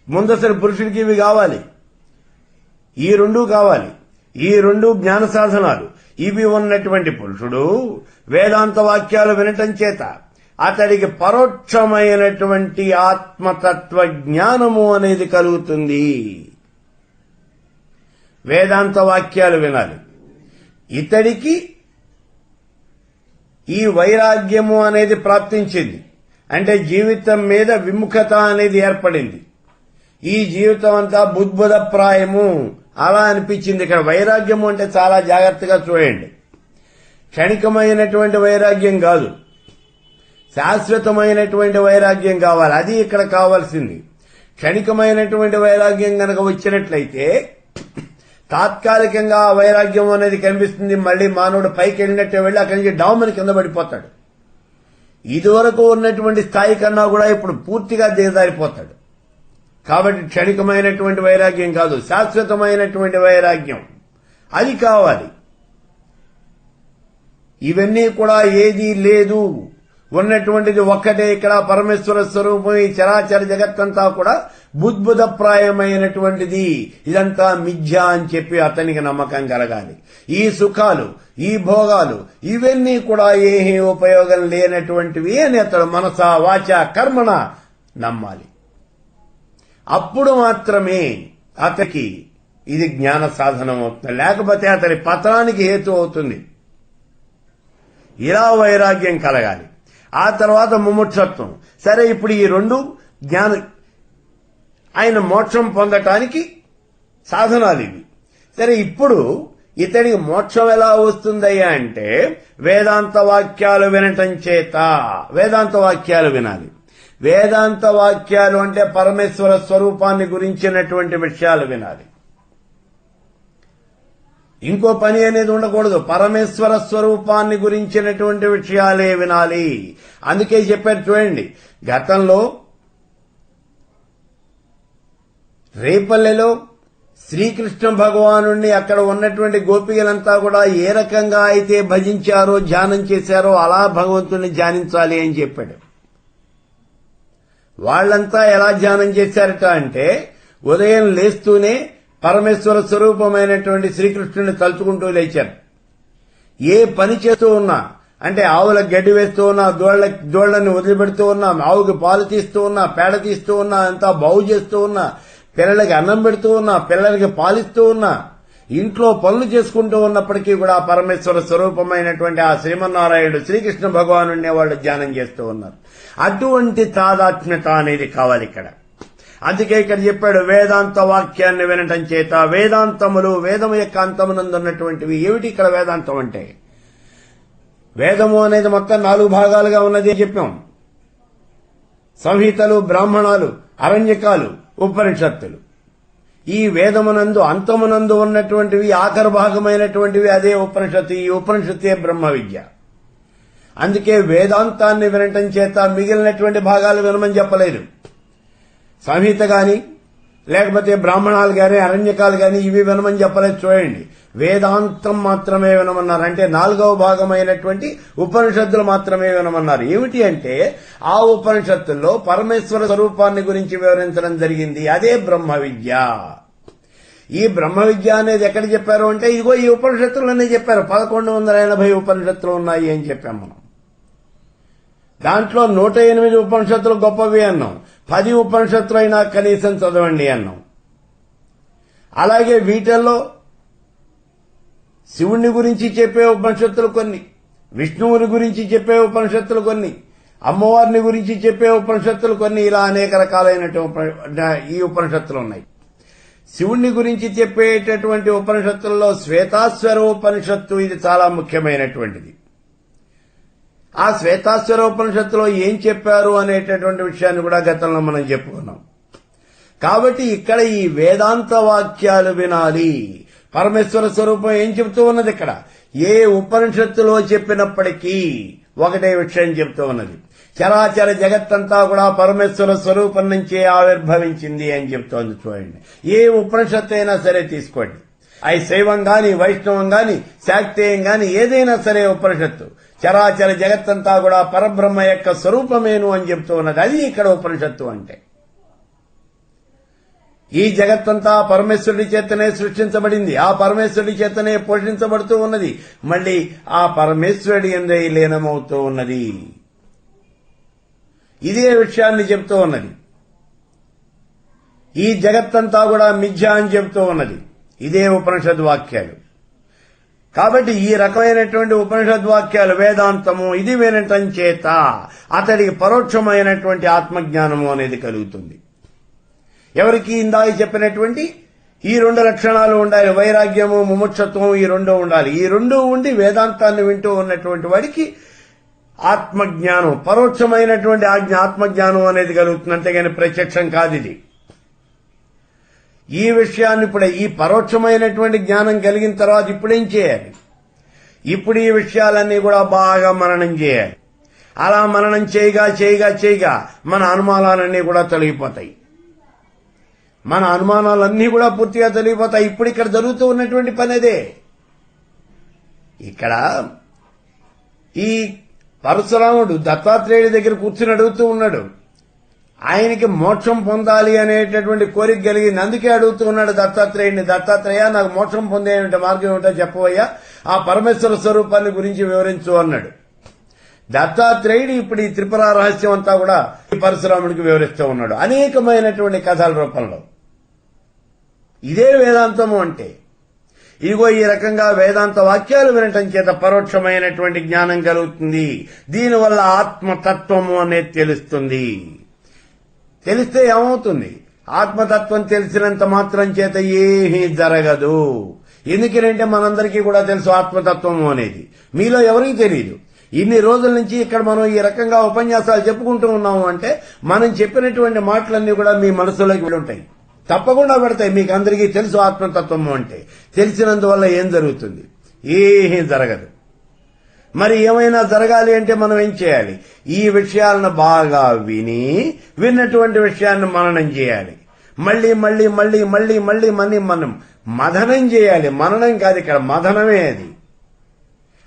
ముందసరి పురుషుడికి ఇవి కావాలి, ఈ రెండూ కావాలి. ఈ రెండు జ్ఞాన సాధనాలు ఇవి ఉన్నటువంటి పురుషుడు వేదాంత వాక్యాలు వినటం చేత అతడికి పరోక్షమైనటువంటి ఆత్మతత్వ జ్ఞానము అనేది కలుగుతుంది. వేదాంత వాక్యాలు వినాలి. ఇతడికి ఈ వైరాగ్యము అనేది ప్రాప్తించింది. అంటే జీవితం మీద విముఖత అనేది ఏర్పడింది. ఈ జీవితం అంతా బుద్బుదప్రాయము అలా అనిపించింది. ఇక్కడ వైరాగ్యము అంటే చాలా జాగ్రత్తగా చూడండి. క్షణికమైనటువంటి వైరాగ్యం కాదు, శాశ్వతమైనటువంటి వైరాగ్యం కావాలి. అది ఇక్కడ కావాల్సింది. క్షణికమైనటువంటి వైరాగ్యం గనక వచ్చినట్లయితే తాత్కాలికంగా ఆ వైరాగ్యం అనేది కనిపిస్తుంది. మళ్లీ మానవుడు పైకి వెళ్ళినట్టే వెళ్ళి అక్కడి నుంచి డౌమని కింద పడిపోతాడు. ఇదివరకు ఉన్నటువంటి స్థాయి కన్నా కూడా ఇప్పుడు పూర్తిగా దిగజారిపోతాడు. కాబట్టి క్షణికమైనటువంటి వైరాగ్యం కాదు, శాశ్వతమైనటువంటి వైరాగ్యం అది కావాలి. ఇవన్నీ కూడా ఏదీ లేదు, ఉన్నటువంటిది ఒక్కటే. ఇక్కడ పరమేశ్వర స్వరూపం. ఈ చరాచర జగత్తంతా కూడా బుద్బుదప్రాయమైనటువంటిది. ఇదంతా మిథ్య అని చెప్పి అతనికి నమ్మకం కలగాలి. ఈ సుఖాలు, ఈ భోగాలు ఇవన్నీ కూడా ఏమీ ఉపయోగం లేనటువంటివి అని అతడు మనస వాచ కర్మణ నమ్మాలి. అప్పుడు మాత్రమే అతనికి ఇది జ్ఞాన సాధనం అవుతుంది, లేకపోతే అతని పతనానికి హేతు అవుతుంది. ఇలా వైరాగ్యం కలగాలి. ఆ తర్వాత ముముక్షత్వం. సరే, ఇప్పుడు ఈ రెండు జ్ఞాన ఆయన మోక్షం పొందటానికి సాధనాలు ఇవి. సరే, ఇప్పుడు ఇతడికి మోక్షం ఎలా వస్తుందయ్యా అంటే వేదాంత వాక్యాలు వినటం చేత. వేదాంత వాక్యాలు వినాలి. వేదాంత వాక్యాలు అంటే పరమేశ్వర స్వరూపాన్ని గురించినటువంటి విషయాలు వినాలి. ఇంకో పని అనేది ఉండకూడదు. పరమేశ్వర స్వరూపాన్ని గురించినటువంటి విషయాలే వినాలి. అందుకే చెప్పారు చూడండి, గతంలో రేపల్లెలో శ్రీకృష్ణ భగవాను అక్కడ ఉన్నటువంటి గోపికలంతా కూడా ఏ రకంగా అయితే భజించారో, ధ్యానం చేశారో అలా భగవంతుణ్ణి ధ్యానించాలి అని చెప్పాడు. వాళ్ళంతా ఎలా ధ్యానం చేశారట అంటే ఉదయం లేస్తూనే పరమేశ్వర స్వరూపమైనటువంటి శ్రీకృష్ణుని తలుచుకుంటూ లేచారు. ఏ పని చేస్తూ ఉన్నా, అంటే ఆవులకు గడ్డి వేస్తూ ఉన్నా, దోళ్లని వదిలిపెడుతూ ఉన్నా, ఆవుకి పాలు తీస్తూ ఉన్నా, పేడ తీస్తూ ఉన్నా, అంతా బాగు చేస్తూ ఉన్నా, పిల్లలకి అన్నం పెడుతూ ఉన్నా, పిల్లలకి పాలిస్తూ ఉన్నా, ఇంట్లో పనులు చేసుకుంటూ ఉన్నప్పటికీ కూడా పరమేశ్వర స్వరూపమైనటువంటి ఆ శ్రీమన్నారాయణుడు శ్రీకృష్ణ భగవానుడినే వాళ్ళు ధ్యానం చేస్తూ ఉన్నారు. అటువంటి తాదాత్మ్యత అనేది కావాలి ఇక్కడ. అందుకే ఇక్కడ చెప్పాడు వేదాంత వాక్యాన్ని వినటం చేత. వేదాంతములు వేదము యొక్క అంతమునందున్నటువంటివి ఏమిటి ఇక్కడ వేదాంతం అంటే? వేదము అనేది మొత్తం 4 భాగాలుగా ఉన్నది అని చెప్పాం. సంహితలు, బ్రాహ్మణాలు, అరణ్యకాలు, ఉపనిషత్తులు. ఈ వేదమునందు అంతమునందు ఉన్నటువంటివి ఆఖరి భాగమైనటువంటివి అదే ఉపనిషత్తు. ఈ ఉపనిషత్తే బ్రహ్మ విద్య. అందుకే వేదాంతాన్ని వినటం చేత మిగిలినటువంటి భాగాలు వినమని చెప్పలేదు. సంహిత గాని లేకపోతే బ్రాహ్మణాలు గాని అరణ్యకాలు గాని ఇవి వినమని చెప్పలేదు. చూడండి, వేదాంతం మాత్రమే వినమన్నారు. అంటే 4వ భాగమైనటువంటి ఉపనిషత్తులు మాత్రమే వినమన్నారు. ఏమిటి అంటే ఆ ఉపనిషత్తుల్లో పరమేశ్వర స్వరూపాన్ని గురించి వివరించడం జరిగింది. అదే బ్రహ్మ విద్య. ఈ బ్రహ్మ విద్య అనేది ఎక్కడ చెప్పారు అంటే ఇదిగో ఈ ఉపనిషత్తులనే చెప్పారు. 1180 ఉపనిషత్తులు ఉన్నాయి అని చెప్పాం మనం. దాంట్లో 108 ఉపనిషత్తులు గొప్పవి అన్నాం. 10 ఉపనిషత్తులు అయినా కనీసం చదవండి అన్నాం. అలాగే వీటిల్లో శివుణ్ణి గురించి చెప్పే ఉపనిషత్తులు కొన్ని, విష్ణువుని గురించి చెప్పే ఉపనిషత్తులు కొన్ని, అమ్మవారిని గురించి చెప్పే ఉపనిషత్తులు కొన్ని, ఇలా అనేక రకాలైనటువంటి ఈ ఉపనిషత్తులు ఉన్నాయి. శివుణ్ణి గురించి చెప్పేటటువంటి ఉపనిషత్తుల్లో శ్వేతాశ్వర ఉపనిషత్తు ఇది చాలా ముఖ్యమైనటువంటిది. ఆ శ్వేతాశ్వర ఉపనిషత్తులో ఏం చెప్పారు అనేటటువంటి విషయాన్ని కూడా గతంలో మనం చెప్పుకున్నాం. కాబట్టి ఇక్కడ ఈ వేదాంత వాక్యాలు వినాలి. పరమేశ్వర స్వరూపం ఏం చెబుతూ ఉన్నది ఇక్కడ? ఏ ఉపనిషత్తులో చెప్పినప్పటికీ ఒకటే విషయం చెబుతూ ఉన్నది. చరాచర జగత్తంతా కూడా పరమేశ్వర స్వరూపం నుంచే ఆవిర్భవించింది అని చెప్తోంది. చూడండి, ఏ ఉపనిషత్తు అయినా సరే తీసుకోండి, అవి శైవం గాని వైష్ణవం గాని శాక్తేయం గాని ఏదైనా సరే ఉపనిషత్తు చరాచర జగత్తంతా కూడా పరబ్రహ్మ యొక్క స్వరూపమేను అని చెప్తూ ఉన్నది. అది ఇక్కడ ఉపనిషత్తు అంటే. ఈ జగత్తంతా పరమేశ్వరుడి చేతనే సృష్టించబడింది, ఆ పరమేశ్వరుడి చేతనే పోషించబడుతూ ఉన్నది, మళ్ళీ ఆ పరమేశ్వరుడి యందే లీనమవుతూ ఉన్నది. ఇదే విషయాన్ని చెప్తూ ఉన్నది. ఈ జగత్తంతా కూడా మిథ్య అని చెప్తూ ఉన్నది. ఇదే ఉపనిషద్ వాక్యాలు. కాబట్టి ఈ రకమైనటువంటి ఉపనిషద్ వాక్యాలు వేదాంతము ఇది వినటం చేత అతడికి పరోక్షమైనటువంటి ఆత్మజ్ఞానము అనేది కలుగుతుంది. ఎవరికి? ఇందాక చెప్పినటువంటి ఈ 2 లక్షణాలు ఉండాలి. వైరాగ్యము, ముముక్షత్వము, ఈ 2 ఉండాలి. ఈ 2 ఉండి వేదాంతాన్ని వింటూ ఉన్నటువంటి వాడికి ఆత్మజ్ఞానం, పరోక్షమైనటువంటి ఆత్మజ్ఞానం అనేది కలుగుతుంది. అంతేగాని ప్రత్యక్షం కాదు ఇది. ఈ విషయాన్ని ఇప్పుడే ఈ పరోక్షమైనటువంటి జ్ఞానం కలిగిన తర్వాత ఇప్పుడేం చేయాలి? ఇప్పుడు ఈ విషయాలన్నీ కూడా బాగా మననం చేయాలి. అలా మననం చేయగా మన అనుమానాలన్నీ కూడా తొలగిపోతాయి. మన అనుమానాలన్నీ కూడా పూర్తిగా తొలగిపోతాయి. ఇప్పుడు ఇక్కడ జరుగుతూ ఉన్నటువంటి పని అదే. ఇక్కడ ఈ పరశురాముడు దత్తాత్రేయుడి దగ్గర కూర్చుని అడుగుతూ ఉన్నాడు. ఆయనకి మోక్షం పొందాలి అనేటటువంటి కోరిక కలిగింది. అందుకే అడుగుతూ ఉన్నాడు దత్తాత్రేయుడిని, దత్తాత్రేయ నాకు మోక్షం పొందే మార్గం ఏమిటో చెప్పవయ్యా, ఆ పరమేశ్వర స్వరూపాన్ని గురించి వివరించు అన్నాడు. దత్తాత్రేయుడు ఇప్పుడు ఈ త్రిపుర రహస్యం అంతా కూడా ఈ పరశురాముడికి వివరిస్తూ ఉన్నాడు అనేకమైనటువంటి కథల రూపంలో. ఇదే వేదాంతము అంటే. ఇదిగో ఈ రకంగా వేదాంత వాక్యాలు వినటం చేత పరోక్షమైనటువంటి జ్ఞానం కలుగుతుంది. దీనివల్ల ఆత్మతత్వము అనేది తెలుస్తుంది. తెలిస్తే ఏమవుతుంది? ఆత్మతత్వం తెలిసినంత మాత్రం చేత ఏమీ జరగదు. ఎందుకంటే మనందరికీ కూడా తెలుసు ఆత్మతత్వము అనేది. మీలో ఎవరికీ తెలియదు. ఇన్ని రోజుల నుంచి ఇక్కడ మనం ఈ రకంగా ఉపన్యాసాలు చెప్పుకుంటూ ఉన్నాము అంటే మనం చెప్పినటువంటి మాటలన్నీ కూడా మీ మనసులోకి వెళ్ళుంటాయి, తప్పకుండా పెడతాయి. మీకు అందరికీ తెలుసు ఆత్మతత్వము అంటే. తెలిసినందువల్ల ఏం జరుగుతుంది? ఏమీ జరగదు. మరి ఏమైనా జరగాలి అంటే మనం ఏం చేయాలి? ఈ విషయాలను బాగా విన్నటువంటి విషయాన్ని మననం చేయాలి. మళ్ళీ మనం మథనం చేయాలి. మననం కాదు, ఇక్కడ మథనమే అది.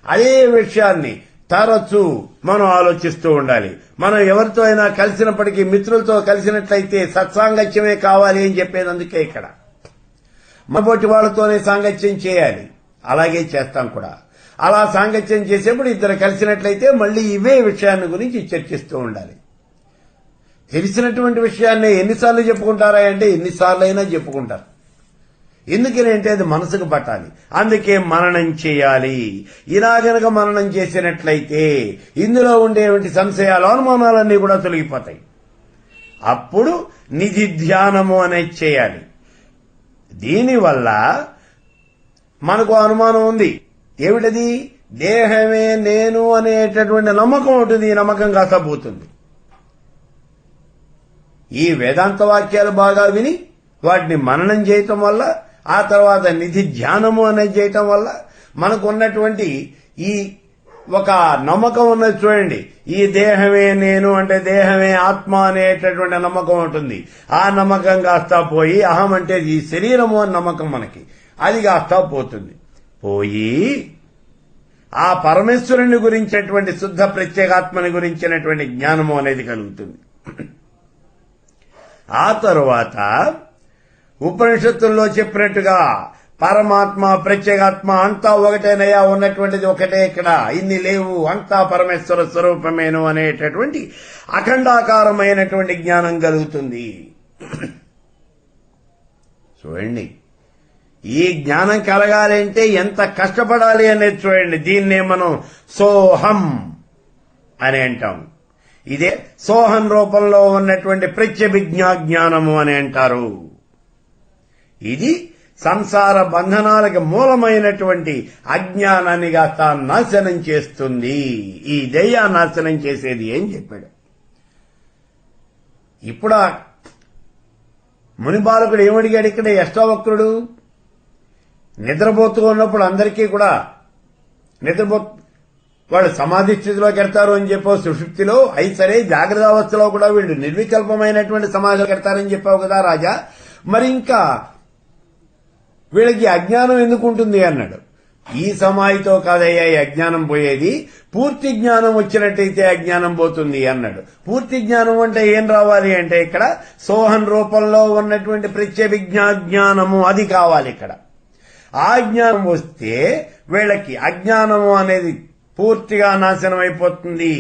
అదే విషయాన్ని తరచూ మనం ఆలోచిస్తూ ఉండాలి. మనం ఎవరితో అయినా కలిసినప్పటికీ మిత్రులతో కలిసినట్లయితే సత్సాంగత్యమే కావాలి అని చెప్పేది అందుకే ఇక్కడ. మనబోటి వాళ్ళతోనే సాంగత్యం చేయాలి. అలాగే చేస్తాం కూడా. అలా సాంగత్యం చేసేప్పుడు ఇద్దరు కలిసినట్లయితే మళ్ళీ ఇవే విషయాన్ని గురించి చర్చిస్తూ ఉండాలి. తెలిసినటువంటి విషయాన్ని ఎన్నిసార్లు చెప్పుకుంటారా అంటే ఎన్నిసార్లు అయినా చెప్పుకుంటారు. ఎందుకనంటే అది మనసుకు పట్టాలి. అందుకే మననం చేయాలి. ఇలా గనక మననం చేసినట్లయితే ఇందులో ఉండేటువంటి సంశయాలు అనుమానాలన్నీ కూడా తొలగిపోతాయి. అప్పుడు నిధి ధ్యానము అనేది చేయాలి. దీనివల్ల మనకు అనుమానం ఉంది. ఏమిటది? దేహమే నేను అనేటటువంటి నమ్మకం ఉంటుంది. ఈ నమ్మకం కాస్త పోతుంది. ఈ వేదాంత వాక్యాలు బాగా విని వాటిని మననం చేయటం వల్ల, ఆ తర్వాత నిధి ధ్యానము అనేది చేయటం వల్ల మనకు ఉన్నటువంటి ఈ ఒక నమ్మకం ఉన్నది చూడండి. ఈ దేహమే నేను అంటే దేహమే ఆత్మ అనేటటువంటి నమ్మకం ఉంటుంది. ఆ నమ్మకం కాస్తా పోయి అహం అంటే ఈ శరీరము అని నమ్మకం మనకి అది కాస్తా పోతుంది. పోయి ఆ పరమేశ్వరుని గురించినటువంటి శుద్ధ ప్రత్యేగాత్మని గురించినటువంటి జ్ఞానము అనేది కలుగుతుంది. ఆ తరువాత ఉపనిషత్తుల్లో చెప్పినట్టుగా పరమాత్మ ప్రత్యేగాత్మ అంతా ఒకటేనయ్యా, ఉన్నటువంటిది ఒకటే, ఇక్కడ ఇన్ని లేవు, అంతా పరమేశ్వర స్వరూపమేను అనేటటువంటి అఖండాకారమైనటువంటి జ్ఞానం కలుగుతుంది. చూడండి, ఈ జ్ఞానం కలగాలంటే ఎంత కష్టపడాలి అనేది చూడండి. దీన్నే మనం సోహం అని అంటాం. ఇదే సోహం రూపంలో ఉన్నటువంటి ప్రత్యభిజ్ఞా జ్ఞానము అని అంటారు. ఇది సంసార బంధనాలకు మూలమైనటువంటి అజ్ఞానాన్ని కాస్త నాశనం చేస్తుంది. ఈ దయ నాశనం చేసేది ఏం చెప్పాడు. ఇప్పుడు ముని బాలకుడు ఏమడిగాడు ఇక్కడ? అష్టావక్రుడు నిద్రపోతూ ఉన్నప్పుడు అందరికీ కూడా వాళ్ళు సమాధి స్థితిలోకి వెళ్తారు అని చెప్పావు సుషుప్తిలో. అయి సరే, జాగ్రత్త అవస్థలో కూడా వీళ్ళు నిర్వికల్పమైనటువంటి సమాధిలోకి వెళ్తారని చెప్పావు కదా రాజా. మరి ఇంకా వీళ్ళకి అజ్ఞానం ఎందుకు ఉంటుంది అన్నాడు. ఈ సమాధితో కాదయ్యా ఈ అజ్ఞానం పోయేది, పూర్తి జ్ఞానం వచ్చినట్టయితే అజ్ఞానం పోతుంది అన్నాడు. పూర్తి జ్ఞానం అంటే ఏం రావాలి అంటే ఇక్కడ సోహన్ రూపంలో ఉన్నటువంటి ప్రత్యభిజ్ఞా జ్ఞానము అది కావాలి. ఇక్కడ ఆ జ్ఞానం వస్తే వీళ్ళకి అజ్ఞానము అనేది పూర్తిగా నాశనం అయిపోతుంది.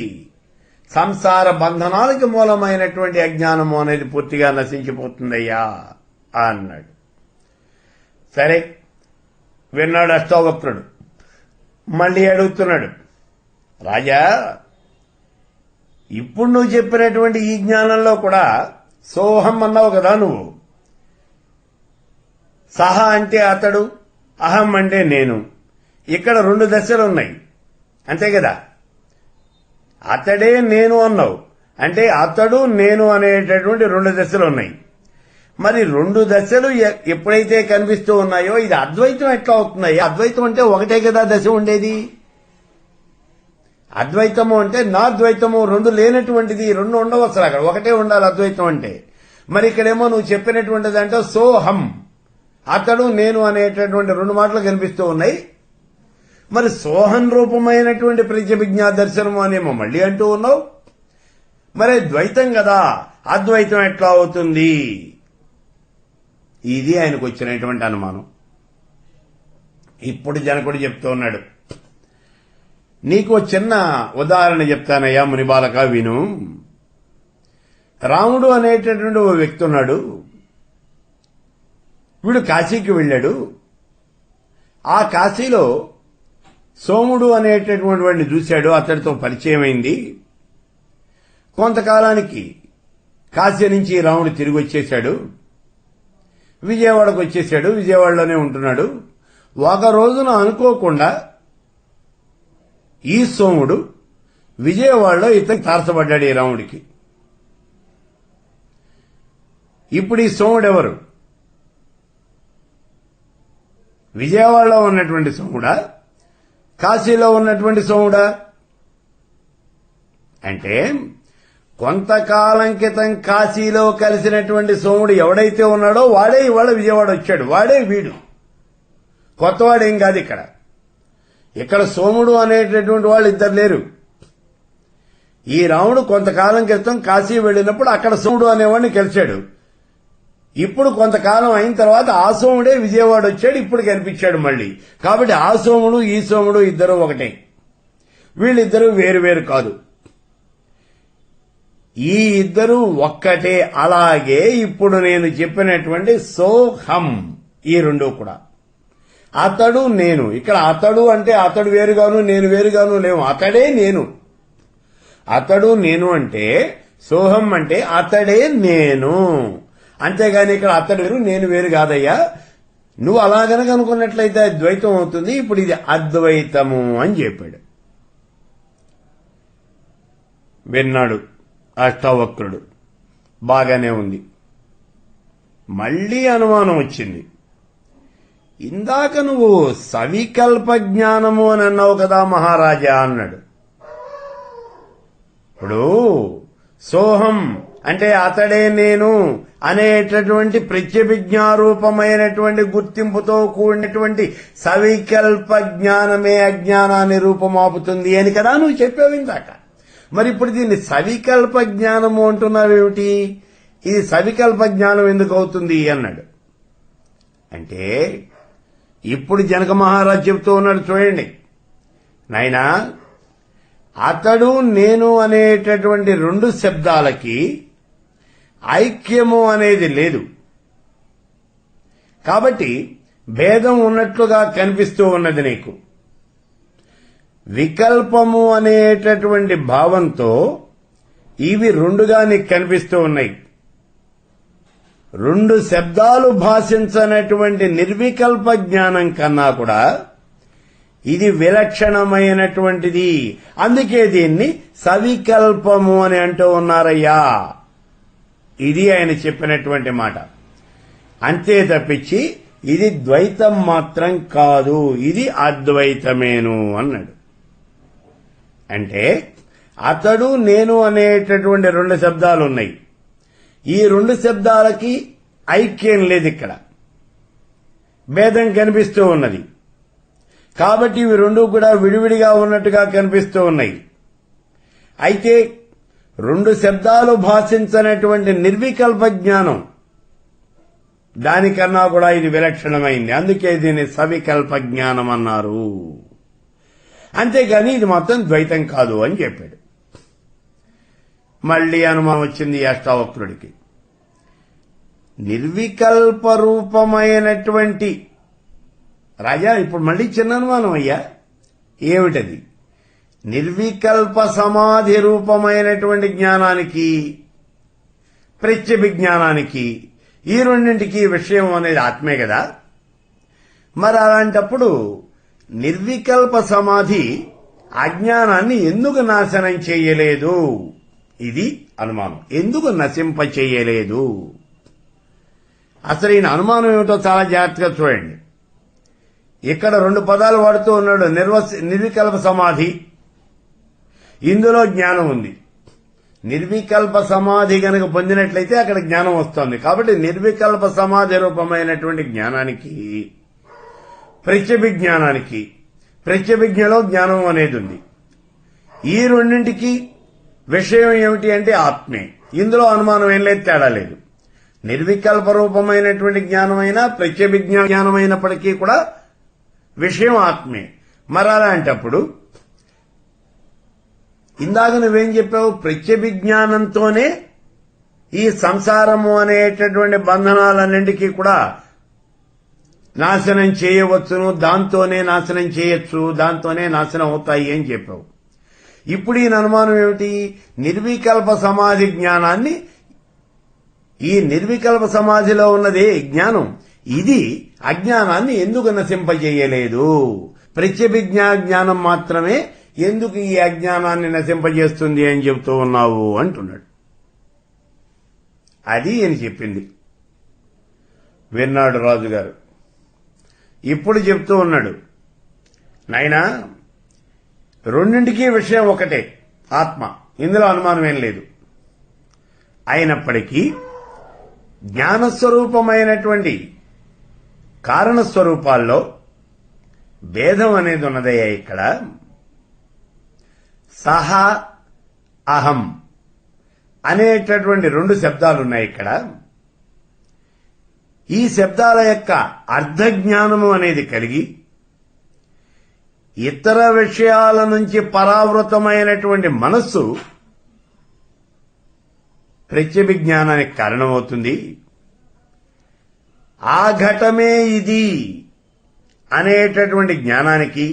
సంసార బంధనాలకు మూలమైనటువంటి అజ్ఞానము అనేది పూర్తిగా నశించిపోతుందయ్యా అన్నాడు. సరే, విన్నాడు అష్టావక్రుడు. మళ్ళీ అడుగుతున్నాడు, రాజా ఇప్పుడు నువ్వు చెప్పినటువంటి ఈ జ్ఞానంలో కూడా సోహం అన్నావు కదా నువ్వు. సహా అంటే అతడు, అహం అంటే నేను. ఇక్కడ రెండు దశలు ఉన్నాయి అంతే కదా. అతడే నేను అన్నావు అంటే అతడు నేను అనేటటువంటి రెండు దశలు ఉన్నాయి. మరి రెండు దశలు ఎప్పుడైతే కనిపిస్తూ ఉన్నాయో ఇది అద్వైతం ఎట్లా అవుతున్నాయి? అద్వైతం అంటే ఒకటే కదా దశ ఉండేది. అద్వైతము అంటే నా ద్వైతము రెండు లేనటువంటిది. రెండు ఉండవు అసలు, అక్కడ ఒకటే ఉండాలి అద్వైతం అంటే. మరి ఇక్కడేమో నువ్వు చెప్పినటువంటిది అంటే సోహం, అతడు నేను అనేటటువంటి రెండు మాటలు కనిపిస్తూ ఉన్నాయి. మరి సోహం రూపమైనటువంటి ప్రత్యభిజ్ఞా దర్శనము అనేమో మళ్ళీ అంటూ ఉన్నావు. మరి ద్వైతం కదా, అద్వైతం ఎట్లా అవుతుంది? ఇది ఆయనకు వచ్చినటువంటి అనుమానం. ఇప్పుడు జనకుడు చెప్తూ ఉన్నాడు, నీకు చిన్న ఉదాహరణ చెప్తానయ్యా ముని బాలక విను. రాముడు అనేటటువంటి ఓ వ్యక్తి ఉన్నాడు. వీడు కాశీకి వెళ్ళాడు. ఆ కాశీలో సోముడు అనేటటువంటి వాడిని చూశాడు. అతడితో పరిచయం అయింది. కొంతకాలానికి కాశీ నుంచి రాముడు తిరిగి వచ్చేశాడు. విజయవాడకు వచ్చేశాడు. విజయవాడలోనే ఉంటున్నాడు. ఒక రోజున అనుకోకుండా ఈ సోముడు విజయవాడలో ఇతనికి తారసపడ్డాడు ఈ రాముడికి. ఇప్పుడు ఈ సోముడు ఎవరు? విజయవాడలో ఉన్నటువంటి సోముడా, కాశీలో ఉన్నటువంటి సోముడా? అంటే కొంతకాలం క్రితం కాశీలో కలిసినటువంటి సోముడు ఎవడైతే ఉన్నాడో వాడే ఇవాళ విజయవాడ వచ్చాడు. వాడే వీడు, కొత్తవాడేం కాదు ఇక్కడ. ఇక్కడ సోముడు అనేటటువంటి వాళ్ళు ఇద్దరు లేరు. ఈ రాముడు కొంతకాలం క్రితం కాశీ వెళ్ళినప్పుడు అక్కడ సోముడు అనేవాడిని కలిశాడు. ఇప్పుడు కొంతకాలం అయిన తర్వాత ఆ సోముడే విజయవాడ వచ్చాడు, ఇప్పుడు కనిపించాడు మళ్ళీ. కాబట్టి ఆ సోముడు ఈ సోముడు ఇద్దరు ఒకటే, వీళ్ళిద్దరూ వేరు కాదు. ఈ ఇద్దరు ఒక్కటే. అలాగే ఇప్పుడు నేను చెప్పినటువంటి సోహం, ఈ రెండు కూడా అతడు నేను. ఇక్కడ అతడు అంటే అతడు వేరుగాను నేను వేరుగాను లేవు, అతడే నేను. అతడు నేను అంటే సోహం అంటే అతడే నేను. అంతేగాని ఇక్కడ అతడు వేరు నేను వేరు కాదయ్యా. నువ్వు అలా గనక అనుకున్నట్లయితే అది ద్వైతం అవుతుంది. ఇప్పుడు ఇది అద్వైతము అని చెప్పాడు. విన్నాడు అష్టావక్రుడు, బాగానే ఉంది. మళ్లీ అనుమానం వచ్చింది. ఇందాక నువ్వు సవికల్ప జ్ఞానము అని అన్నావు కదా మహారాజా అన్నాడు. ఇప్పుడు సోహం అంటే అతడే నేను అనేటటువంటి ప్రత్యభిజ్ఞారూపమైనటువంటి గుర్తింపుతో కూడినటువంటి సవికల్ప జ్ఞానమే అజ్ఞానాన్ని రూపమాపుతుంది అని కదా నువ్వు చెప్పావు ఇందాక. మరి ఇప్పుడు దీన్ని సవికల్ప జ్ఞానము అంటున్నావేమిటి? ఇది సవికల్ప జ్ఞానం ఎందుకు అవుతుంది అన్నాడు. అంటే ఇప్పుడు జనక మహారాజ్ చెప్తూ ఉన్నాడు, చూడండి నాయనా, అతడు నేను అనేటటువంటి రెండు శబ్దాలకి ఐక్యము అనేది లేదు. కాబట్టి భేదం ఉన్నట్లుగా కనిపిస్తూ ఉన్నది నీకు. వికల్పము అనేటటువంటి భావంతో ఇవి రెండుగా నీకు కనిపిస్తూ ఉన్నాయి. రెండు శబ్దాలు భాషించనటువంటి నిర్వికల్ప జ్ఞానం కన్నా కూడా ఇది విలక్షణమైనటువంటిది. అందుకే దీన్ని సవికల్పము అని అంటూ ఉన్నారయ్యా. ఇది ఆయన చెప్పినటువంటి మాట. అంతే తప్పించి ఇది ద్వైతం మాత్రం కాదు, ఇది అద్వైతమేను అన్నాడు. అంటే అతడు నేను అనేటటువంటి రెండు శబ్దాలు ఉన్నాయి. ఈ రెండు శబ్దాలకి ఐక్యం లేదు, ఇక్కడ భేదం కనిపిస్తూ ఉన్నది. కాబట్టి ఇవి రెండు కూడా విడివిడిగా ఉన్నట్టుగా కనిపిస్తూ ఉన్నాయి. అయితే రెండు శబ్దాలు భాషించనటువంటి నిర్వికల్ప జ్ఞానం, దానికన్నా కూడా ఇది విలక్షణమైంది. అందుకే దీన్ని సవికల్ప జ్ఞానం అన్నారు. అంతేగాని ఇది మొత్తం ద్వైతం కాదు అని చెప్పాడు. మళ్లీ అనుమానం వచ్చింది అష్టావక్రుడికి. నిర్వికల్ప రూపమైనటువంటి రాజా, ఇప్పుడు మళ్లీ చిన్న అనుమానం అయ్యా. ఏమిటది? నిర్వికల్ప సమాధి రూపమైనటువంటి జ్ఞానానికి, ప్రత్యభిజ్ఞానానికి, ఈ రెండింటికి విషయం అనేది ఆత్మే కదా. మరి అలాంటప్పుడు నిర్వికల్ప సమాధి అజ్ఞానాన్ని ఎందుకు నాశనం చేయలేదు? ఇది అనుమానం. ఎందుకు నశింప చేయలేదు? అసలు ఈయన అనుమానం ఏమిటో చాలా జాగ్రత్తగా చూడండి. ఇక్కడ రెండు పదాలు వాడుతూ ఉన్నాడు. నిర్వికల్ప సమాధి, ఇందులో జ్ఞానం ఉంది. నిర్వికల్ప సమాధి గనక పొందినట్లయితే అక్కడ జ్ఞానం వస్తుంది. కాబట్టి నిర్వికల్ప సమాధి రూపమైనటువంటి జ్ఞానానికి, ప్రత్యభిజ్ఞానానికి, ప్రత్యభిజ్ఞలో జ్ఞానం అనేది ఉంది. ఈ రెండింటికి విషయం ఏమిటి అంటే ఆత్మే. ఇందులో అనుమానం ఏం లేదు, తేడా లేదు. నిర్వికల్ప రూపమైనటువంటి జ్ఞానమైనా ప్రత్యభిజ్ఞ జ్ఞానమైనప్పటికీ కూడా విషయం ఆత్మే. మరి అలాంటప్పుడు ఇందాక నువ్వేం చెప్పావు? ప్రత్యభిజ్ఞానంతోనే ఈ సంసారము అనేటటువంటి బంధనాలన్నింటికీ కూడా నాశనం చేయవచ్చును, దాంతోనే నాశనం చేయొచ్చు, దాంతోనే నాశనం అవుతాయి అని చెప్పావు. ఇప్పుడు ఈ అనుమానం ఏమిటి? నిర్వికల్ప సమాధి జ్ఞానాన్ని, ఈ నిర్వికల్ప సమాధిలో ఉన్నదే జ్ఞానం, ఇది అజ్ఞానాన్ని ఎందుకు నశింపజేయలేదు? ప్రత్యభిజ్ఞా జ్ఞానం మాత్రమే ఎందుకు ఈ అజ్ఞానాన్ని నశింపజేస్తుంది అని చెబుతూ ఉన్నావు అంటున్నాడు. అది అని చెప్పింది. విన్నాడు రాజుగారు. ఇప్పుడు చెప్తూ ఉన్నాడు, నాయనా, రెండింటికీ విషయం ఒకటే, ఆత్మ. ఇందులో అనుమానం ఏం లేదు. అయినప్పటికీ జ్ఞానస్వరూపమైనటువంటి కారణస్వరూపాల్లో భేదం అనేది ఉన్నదయ్యా ఇక్కడ. సహ అహం అనేటటువంటి రెండు శబ్దాలున్నాయి ఇక్కడ. ఈ శబ్దాల యొక్క అర్థజ్ఞానము అనేది కలిగి ఇతర విషయాల నుంచి పరావృతమైనటువంటి మనస్సు ప్రత్యభిజ్ఞానానికి కారణమవుతుంది. ఆ ఘటమే ఇది అనేటటువంటి జ్ఞానానికి,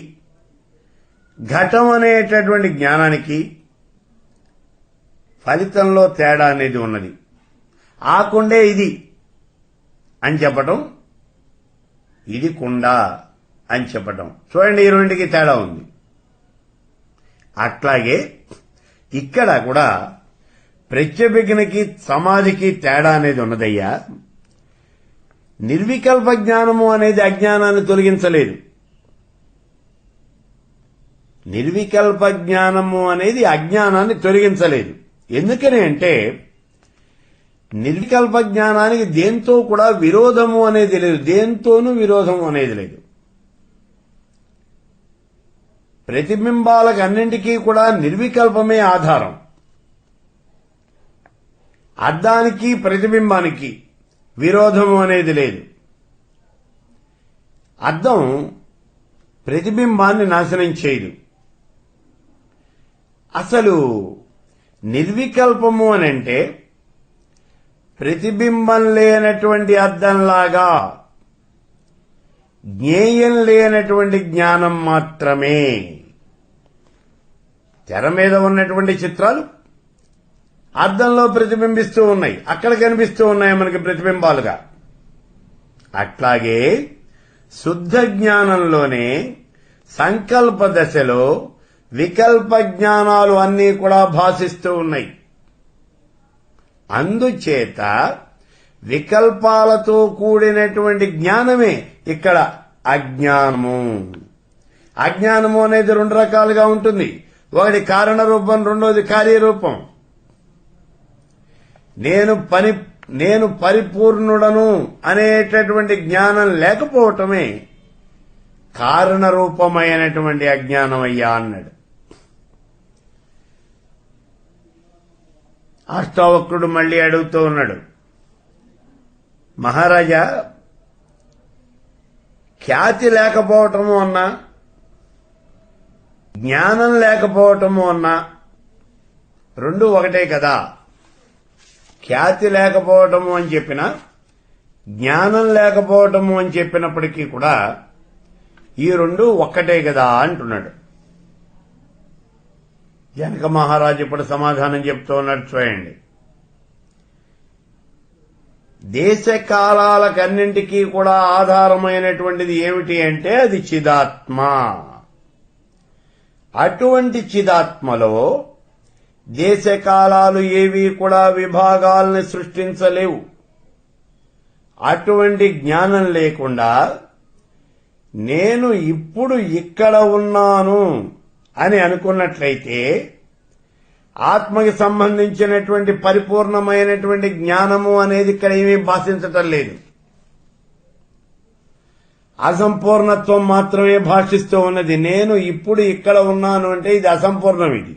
ఘటం అనేటటువంటి జ్ఞానానికి ఫలితంలో తేడా అనేది ఉన్నది. ఆ కుండే ఇది అని చెప్పటం, ఇది కుండ అని చెప్పటం. చూడండి, ఈ రెండింటికి తేడా ఉంది. అట్లాగే ఇక్కడ కూడా ప్రత్యభిజ్ఞకి సమాధికి తేడా అనేది ఉన్నదయ్యా. నిర్వికల్ప జ్ఞానము అనేది అజ్ఞానాన్ని తొలగించలేదు. నిర్వికల్ప జ్ఞానము అనేది అజ్ఞానాన్ని తొలగించలేదు. ఎందుకని అంటే నిర్వికల్ప జ్ఞానానికి దేంతో కూడా విరోధము అనేది లేదు, దేంతోనూ విరోధము అనేది లేదు. ప్రతిబింబాలకు అన్నింటికీ కూడా నిర్వికల్పమే ఆధారం. అద్దానికి ప్రతిబింబానికి విరోధము అనేది లేదు. అద్దం ప్రతిబింబాన్ని నాశనం చేయదు. అసలు నిర్వికల్పము అనంటే ప్రతిబింబం లేనటువంటి అద్దంలాగా జ్ఞేయం లేనటువంటి జ్ఞానం మాత్రమే. తెర మీద ఉన్నటువంటి చిత్రాలు అద్దంలో ప్రతిబింబిస్తూ ఉన్నాయి, అక్కడ కనిపిస్తూ ఉన్నాయి మనకి ప్రతిబింబాలుగా. అట్లాగే శుద్ధ జ్ఞానంలోనే సంకల్ప దశలో వికల్ప జ్ఞానాలు అన్నీ కూడా భాసిస్తూ ఉన్నాయి. అందుచేత వికల్పాలతో కూడినటువంటి జ్ఞానమే ఇక్కడ అజ్ఞానము. అజ్ఞానము అనేది రెండు రకాలుగా ఉంటుంది. ఒకటి కారణ రూపం, రెండోది కార్యరూపం. నేను పరిపూర్ణుడను అనేటటువంటి జ్ఞానం లేకపోవటమే కారణరూపమైనటువంటి అజ్ఞానం అయ్యా అన్నాడు. అష్టావక్రుడు మళ్లీ అడుగుతూ ఉన్నాడు, మహారాజా, ఖ్యాతి లేకపోవటము అన్నా జ్ఞానం లేకపోవటము అన్నా రెండు ఒకటే కదా. ఖ్యాతి లేకపోవటము అని చెప్పినా జ్ఞానం లేకపోవటము అని చెప్పినప్పటికీ కూడా ఈ రెండు ఒక్కటే కదా అంటున్నాడు. జనక మహారాజు ఇప్పుడు సమాధానం చెప్తూ ఉన్నాడు. చూడండి, దేశకాలాలకన్నింటికీ కూడా ఆధారమైనటువంటిది ఏమిటి అంటే అది చిదాత్మ. అటువంటి చిదాత్మలో దేశకాలాలు ఏవి కూడా విభాగాల్ని సృష్టించలేవు. అటువంటి జ్ఞానం లేకుండా నేను ఇప్పుడు ఇక్కడ ఉన్నాను అని అనుకున్నట్లయితే ఆత్మకి సంబంధించినటువంటి పరిపూర్ణమైనటువంటి జ్ఞానము అనేది ఇక్కడ ఏమీ భాషించటం లేదు. అసంపూర్ణత్వం మాత్రమే భాషిస్తూ ఉన్నది. నేను ఇప్పుడు ఇక్కడ ఉన్నాను అంటే ఇది అసంపూర్ణం. ఇది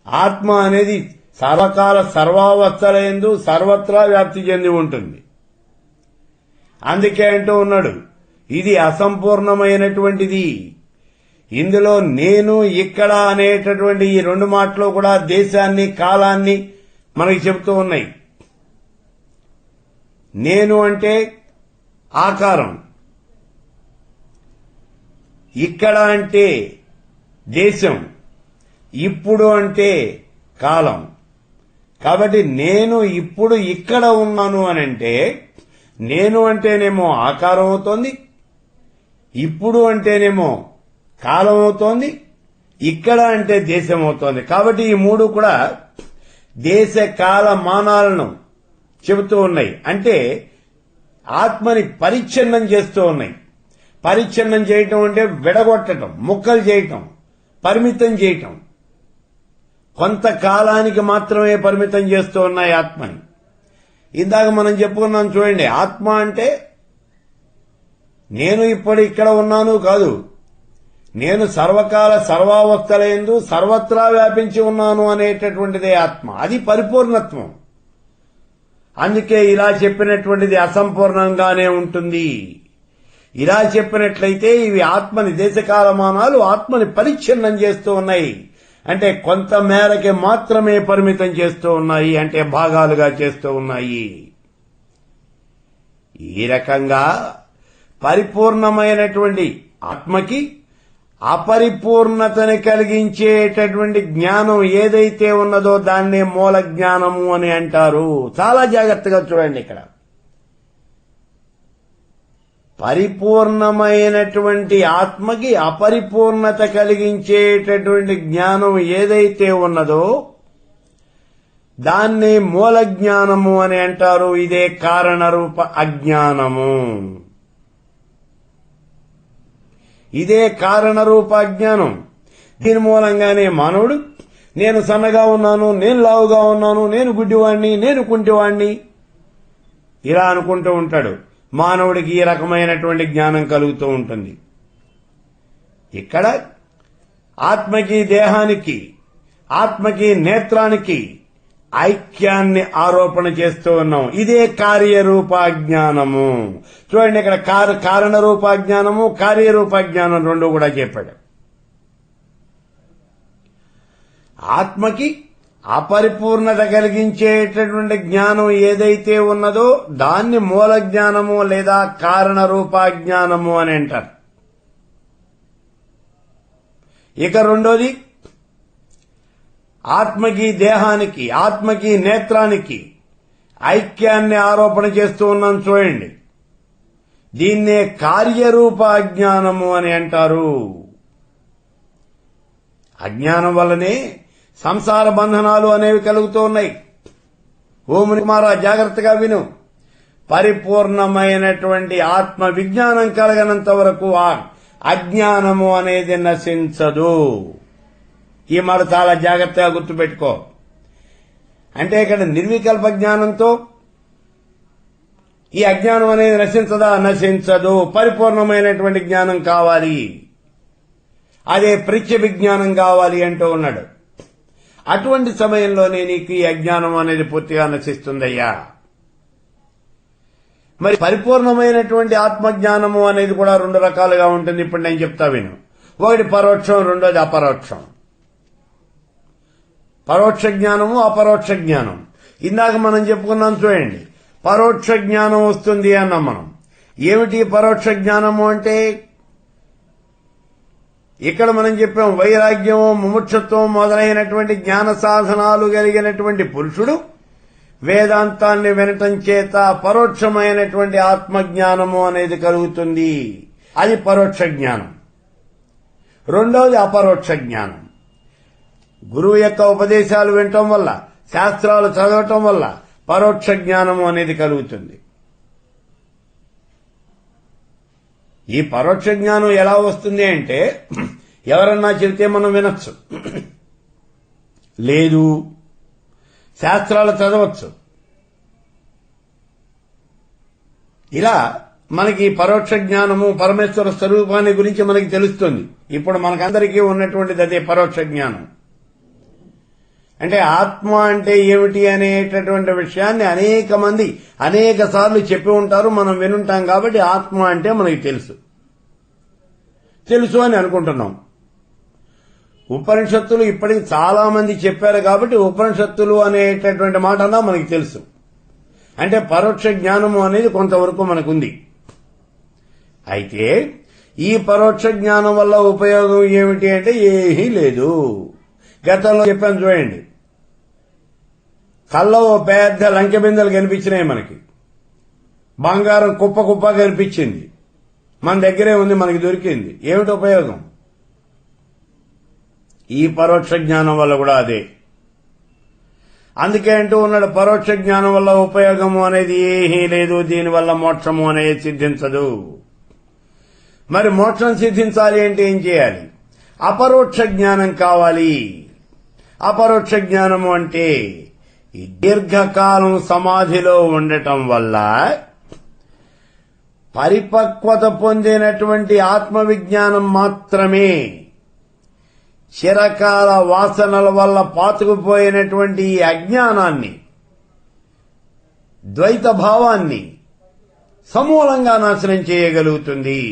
ఆత్మ అనేది సర్వకాల సర్వావస్థలయందు సర్వత్రా వ్యాప్తి చెంది ఉంటుంది. అందుకే అంటూ ఉన్నాడు, ఇది అసంపూర్ణమైనటువంటిది. ఇందులో నేను ఇక్కడ అనేటటువంటి ఈ రెండు మాటలు కూడా దేశాన్ని కాలాన్ని మనకి చెబుతూ ఉన్నాయి. నేను అంటే ఆకారం, ఇక్కడ అంటే దేశం, ఇప్పుడు అంటే కాలం. కాబట్టి నేను ఇప్పుడు ఇక్కడ ఉన్నాను అనంటే నేను అంటేనేమో ఆకారం అవుతోంది, ఇప్పుడు అంటేనేమో కాలం అవుతోంది, ఇక్కడ అంటే దేశం అవుతోంది. కాబట్టి ఈ మూడు కూడా దేశ కాల మానాలను చెబుతూ ఉన్నాయి. అంటే ఆత్మని పరిచ్ఛిన్నం చేస్తూ ఉన్నాయి. పరిచ్ఛిన్నం చేయటం అంటే విడగొట్టడం, ముక్కలు చేయటం, పరిమితం చేయటం. కొంతకాలానికి మాత్రమే పరిమితం చేస్తూ ఉన్నాయి ఆత్మని. ఇందాక మనం చెప్పుకున్నాం చూడండి, ఆత్మ అంటే నేను ఇప్పుడు ఇక్కడ ఉన్నాను కాదు, నేను సర్వకాల సర్వావస్థలయందు సర్వత్రా వ్యాపించి ఉన్నాను అనేటటువంటిదే ఆత్మ. అది పరిపూర్ణత్వం. అందుకే ఇలా చెప్పినటువంటిది అసంపూర్ణంగానే ఉంటుంది. ఇలా చెప్పినట్లయితే ఇవి ఆత్మని దేశకాలమానాలు ఆత్మని పరిచ్ఛిన్నం చేస్తూ ఉన్నాయి. అంటే కొంత మేరకి మాత్రమే పరిమితం చేస్తూ ఉన్నాయి, అంటే భాగాలుగా చేస్తూ ఉన్నాయి. ఈ రకంగా పరిపూర్ణమైనటువంటి ఆత్మకి అపరిపూర్ణతని కలిగించేటటువంటి జ్ఞానం ఏదైతే ఉన్నదో దాన్నే మూల జ్ఞానము అని అంటారు. చాలా జాగ్రత్తగా చూడండి. ఇక్కడ పరిపూర్ణమైనటువంటి ఆత్మకి అపరిపూర్ణత కలిగించేటటువంటి జ్ఞానం ఏదైతే ఉన్నదో దాన్ని మూల జ్ఞానము అని అంటారు. ఇదే కారణరూప అజ్ఞానము. ఇదే కారణరూప అజ్ఞానం. దీని మూలంగానే మానవుడు నేను సన్నగా ఉన్నాను, నేను లావుగా ఉన్నాను, నేను గుడ్డివాణ్ణి, నేను కుంటివాణ్ణి ఇలా అనుకుంటూ ఉంటాడు. మానవుడికి ఈ రకమైనటువంటి జ్ఞానం కలుగుతూ ఉంటుంది. ఇక్కడ ఆత్మకి దేహానికి, ఆత్మకి నేత్రానికి ఐక్యాన్ని ఆరోపణ చేస్తూ ఉన్నాం. ఇదే కార్యరూపాజ్ఞానము. చూడండి, ఇక్కడ కారణరూపాజ్ఞానము, కార్యరూపాజ్ఞానం రెండు కూడా చెప్పాడు. ఆత్మకి అపరిపూర్ణత కలిగించేటటువంటి జ్ఞానం ఏదైతే ఉన్నదో దాన్ని మూల జ్ఞానము లేదా కారణరూపాజ్ఞానము అని అంటారు. ఇక రెండోది, ఆత్మకి దేహానికి, ఆత్మకి నేత్రానికి ఐక్యాన్ని ఆరోపణ చేస్తూ ఉన్నాం. చూడండి, దీన్నే కార్యరూప అజ్ఞానము అని అంటారు. అజ్ఞానం వల్లనే సంసార బంధనాలు అనేవి కలుగుతూ ఉన్నాయి. ఓ మునికుమారా, జాగ్రత్తగా విను. పరిపూర్ణమైనటువంటి ఆత్మ విజ్ఞానం కలగనంత వరకు ఆ అజ్ఞానము అనేది నశించదు. ఈ మాట చాలా జాగ్రత్తగా గుర్తుపెట్టుకో. అంటే ఇక్కడ నిర్వికల్ప జ్ఞానంతో ఈ అజ్ఞానం అనేది నశించదా? నశించదు. పరిపూర్ణమైనటువంటి జ్ఞానం కావాలి, అదే ప్రత్య విజ్ఞానం కావాలి అంటూ ఉన్నాడు. అటువంటి సమయంలోనే నీకు ఈ అజ్ఞానం అనేది పూర్తిగా నశిస్తుందయ్యా. మరి పరిపూర్ణమైనటువంటి ఆత్మజ్ఞానము అనేది కూడా రెండు రకాలుగా ఉంటుంది. ఇప్పుడు నేను చెప్తా విను. ఒకటి పరోక్షం, రెండోది అపరోక్షం. పరోక్ష జ్ఞానము, అపరోక్ష జ్ఞానం. ఇందాక మనం చెప్పుకున్నాం. చూడండి, పరోక్ష జ్ఞానం వస్తుంది అన్నాం మనం. ఏమిటి పరోక్ష జ్ఞానము అంటే? ఇక్కడ మనం చెప్పాం, వైరాగ్యము, ముముక్షత్వం మొదలైనటువంటి జ్ఞాన సాధనాలు కలిగినటువంటి పురుషుడు వేదాంతాన్ని వినటం చేత పరోక్షమైనటువంటి ఆత్మజ్ఞానము అనేది కలుగుతుంది. అది పరోక్ష జ్ఞానం. రెండవది అపరోక్ష జ్ఞానం. గురువు యొక్క ఉపదేశాలు వినటం వల్ల, శాస్త్రాలు చదవటం వల్ల పరోక్ష జ్ఞానము అనేది కలుగుతుంది. ఈ పరోక్ష జ్ఞానం ఎలా వస్తుంది అంటే, ఎవరన్నా చెబితే మనం వినొచ్చు, లేదు శాస్త్రాలు చదవచ్చు. ఇలా మనకి పరోక్ష జ్ఞానము, పరమేశ్వర స్వరూపాన్ని గురించి మనకి తెలుస్తుంది. ఇప్పుడు మనకందరికీ ఉన్నటువంటిది అదే పరోక్ష జ్ఞానం. అంటే ఆత్మ అంటే ఏమిటి అనేటటువంటి విషయాన్ని అనేక మంది అనేక సార్లు చెప్పి ఉంటారు, మనం వినుంటాం. కాబట్టి ఆత్మ అంటే మనకి తెలుసు అని అనుకుంటున్నాం. ఉపనిషత్తులు ఇప్పటికి చాలా మంది చెప్పారు కాబట్టి ఉపనిషత్తులు అనేటటువంటి మాట అన్నా మనకి తెలుసు. అంటే పరోక్ష జ్ఞానము అనేది కొంతవరకు మనకుంది. అయితే ఈ పరోక్ష జ్ఞానం వల్ల ఉపయోగం ఏమిటి అంటే ఏమీ లేదు. గతంలో చెప్పాను చూడండి, కళ్ళలో పెద్ద లంకె బిందెలు కనిపించినాయి మనకి, బంగారం కుప్ప కుప్ప కనిపించింది, మన దగ్గరే ఉంది, మనకి దొరికింది. ఏమిటి ఉపయోగం? ఈ పరోక్ష జ్ఞానం వల్ల కూడా అదే. అందుకే అంటూ ఉన్నాడు, పరోక్ష జ్ఞానం వల్ల ఉపయోగము అనేది ఏమీ లేదు, దీనివల్ల మోక్షము అనేది సిద్ధించదు. మరి మోక్షం సిద్ధించాలి అంటే ఏం చేయాలి? అపరోక్ష జ్ఞానం కావాలి. అపరోక్ష జ్ఞానము అంటే ఈ దీర్ఘకాలం సమాధిలో ఉండటం వల్ల పరిపక్వత పొందినటువంటి ఆత్మవిజ్ఞానం మాత్రమే చిరకాల వాసనల వల్ల పాతుకుపోయినటువంటి ఈ అజ్ఞానాన్ని, ద్వైత భావాన్ని సమూలంగా నాశనం చేయగలుగుతుంది.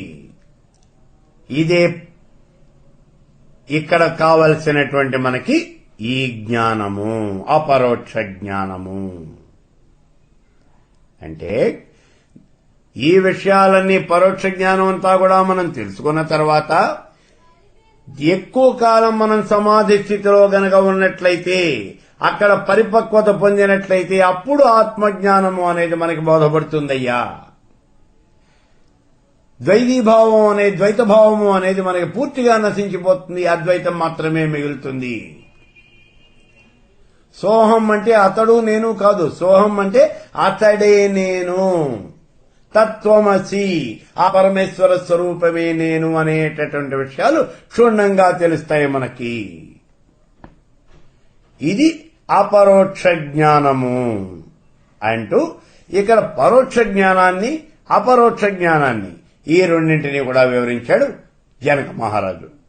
ఇదే ఇక్కడ కావలసినటువంటి మనకి ఈ జ్ఞానము, అపరోక్ష జ్ఞానము. అంటే ఈ విషయాలన్నీ పరోక్ష జ్ఞానం అంతా కూడా మనం తెలుసుకున్న తర్వాత ఎక్కువ కాలం మనం సమాధి స్థితిలో గనక ఉన్నట్లయితే, అక్కడ పరిపక్వత పొందినట్లయితే అప్పుడు ఆత్మజ్ఞానము అనేది మనకి బోధపడుతుందయ్యా. ద్వైత భావము అనేది మనకి పూర్తిగా నశించిపోతుంది. అద్వైతం మాత్రమే మిగులుతుంది. సోహం అంటే అతడు నేను కాదు. సోహం అంటే అతడే నేను, తత్వమసి, ఆ పరమేశ్వర స్వరూపమే నేను అనేటటువంటి విషయాలు క్షుణ్ణంగా తెలుస్తాయి మనకి. ఇది అపరోక్ష జ్ఞానము అంటూ ఇక్కడ పరోక్ష జ్ఞానాన్ని, అపరోక్ష జ్ఞానాన్ని ఈ రెండింటినీ కూడా వివరించాడు జనక మహారాజు.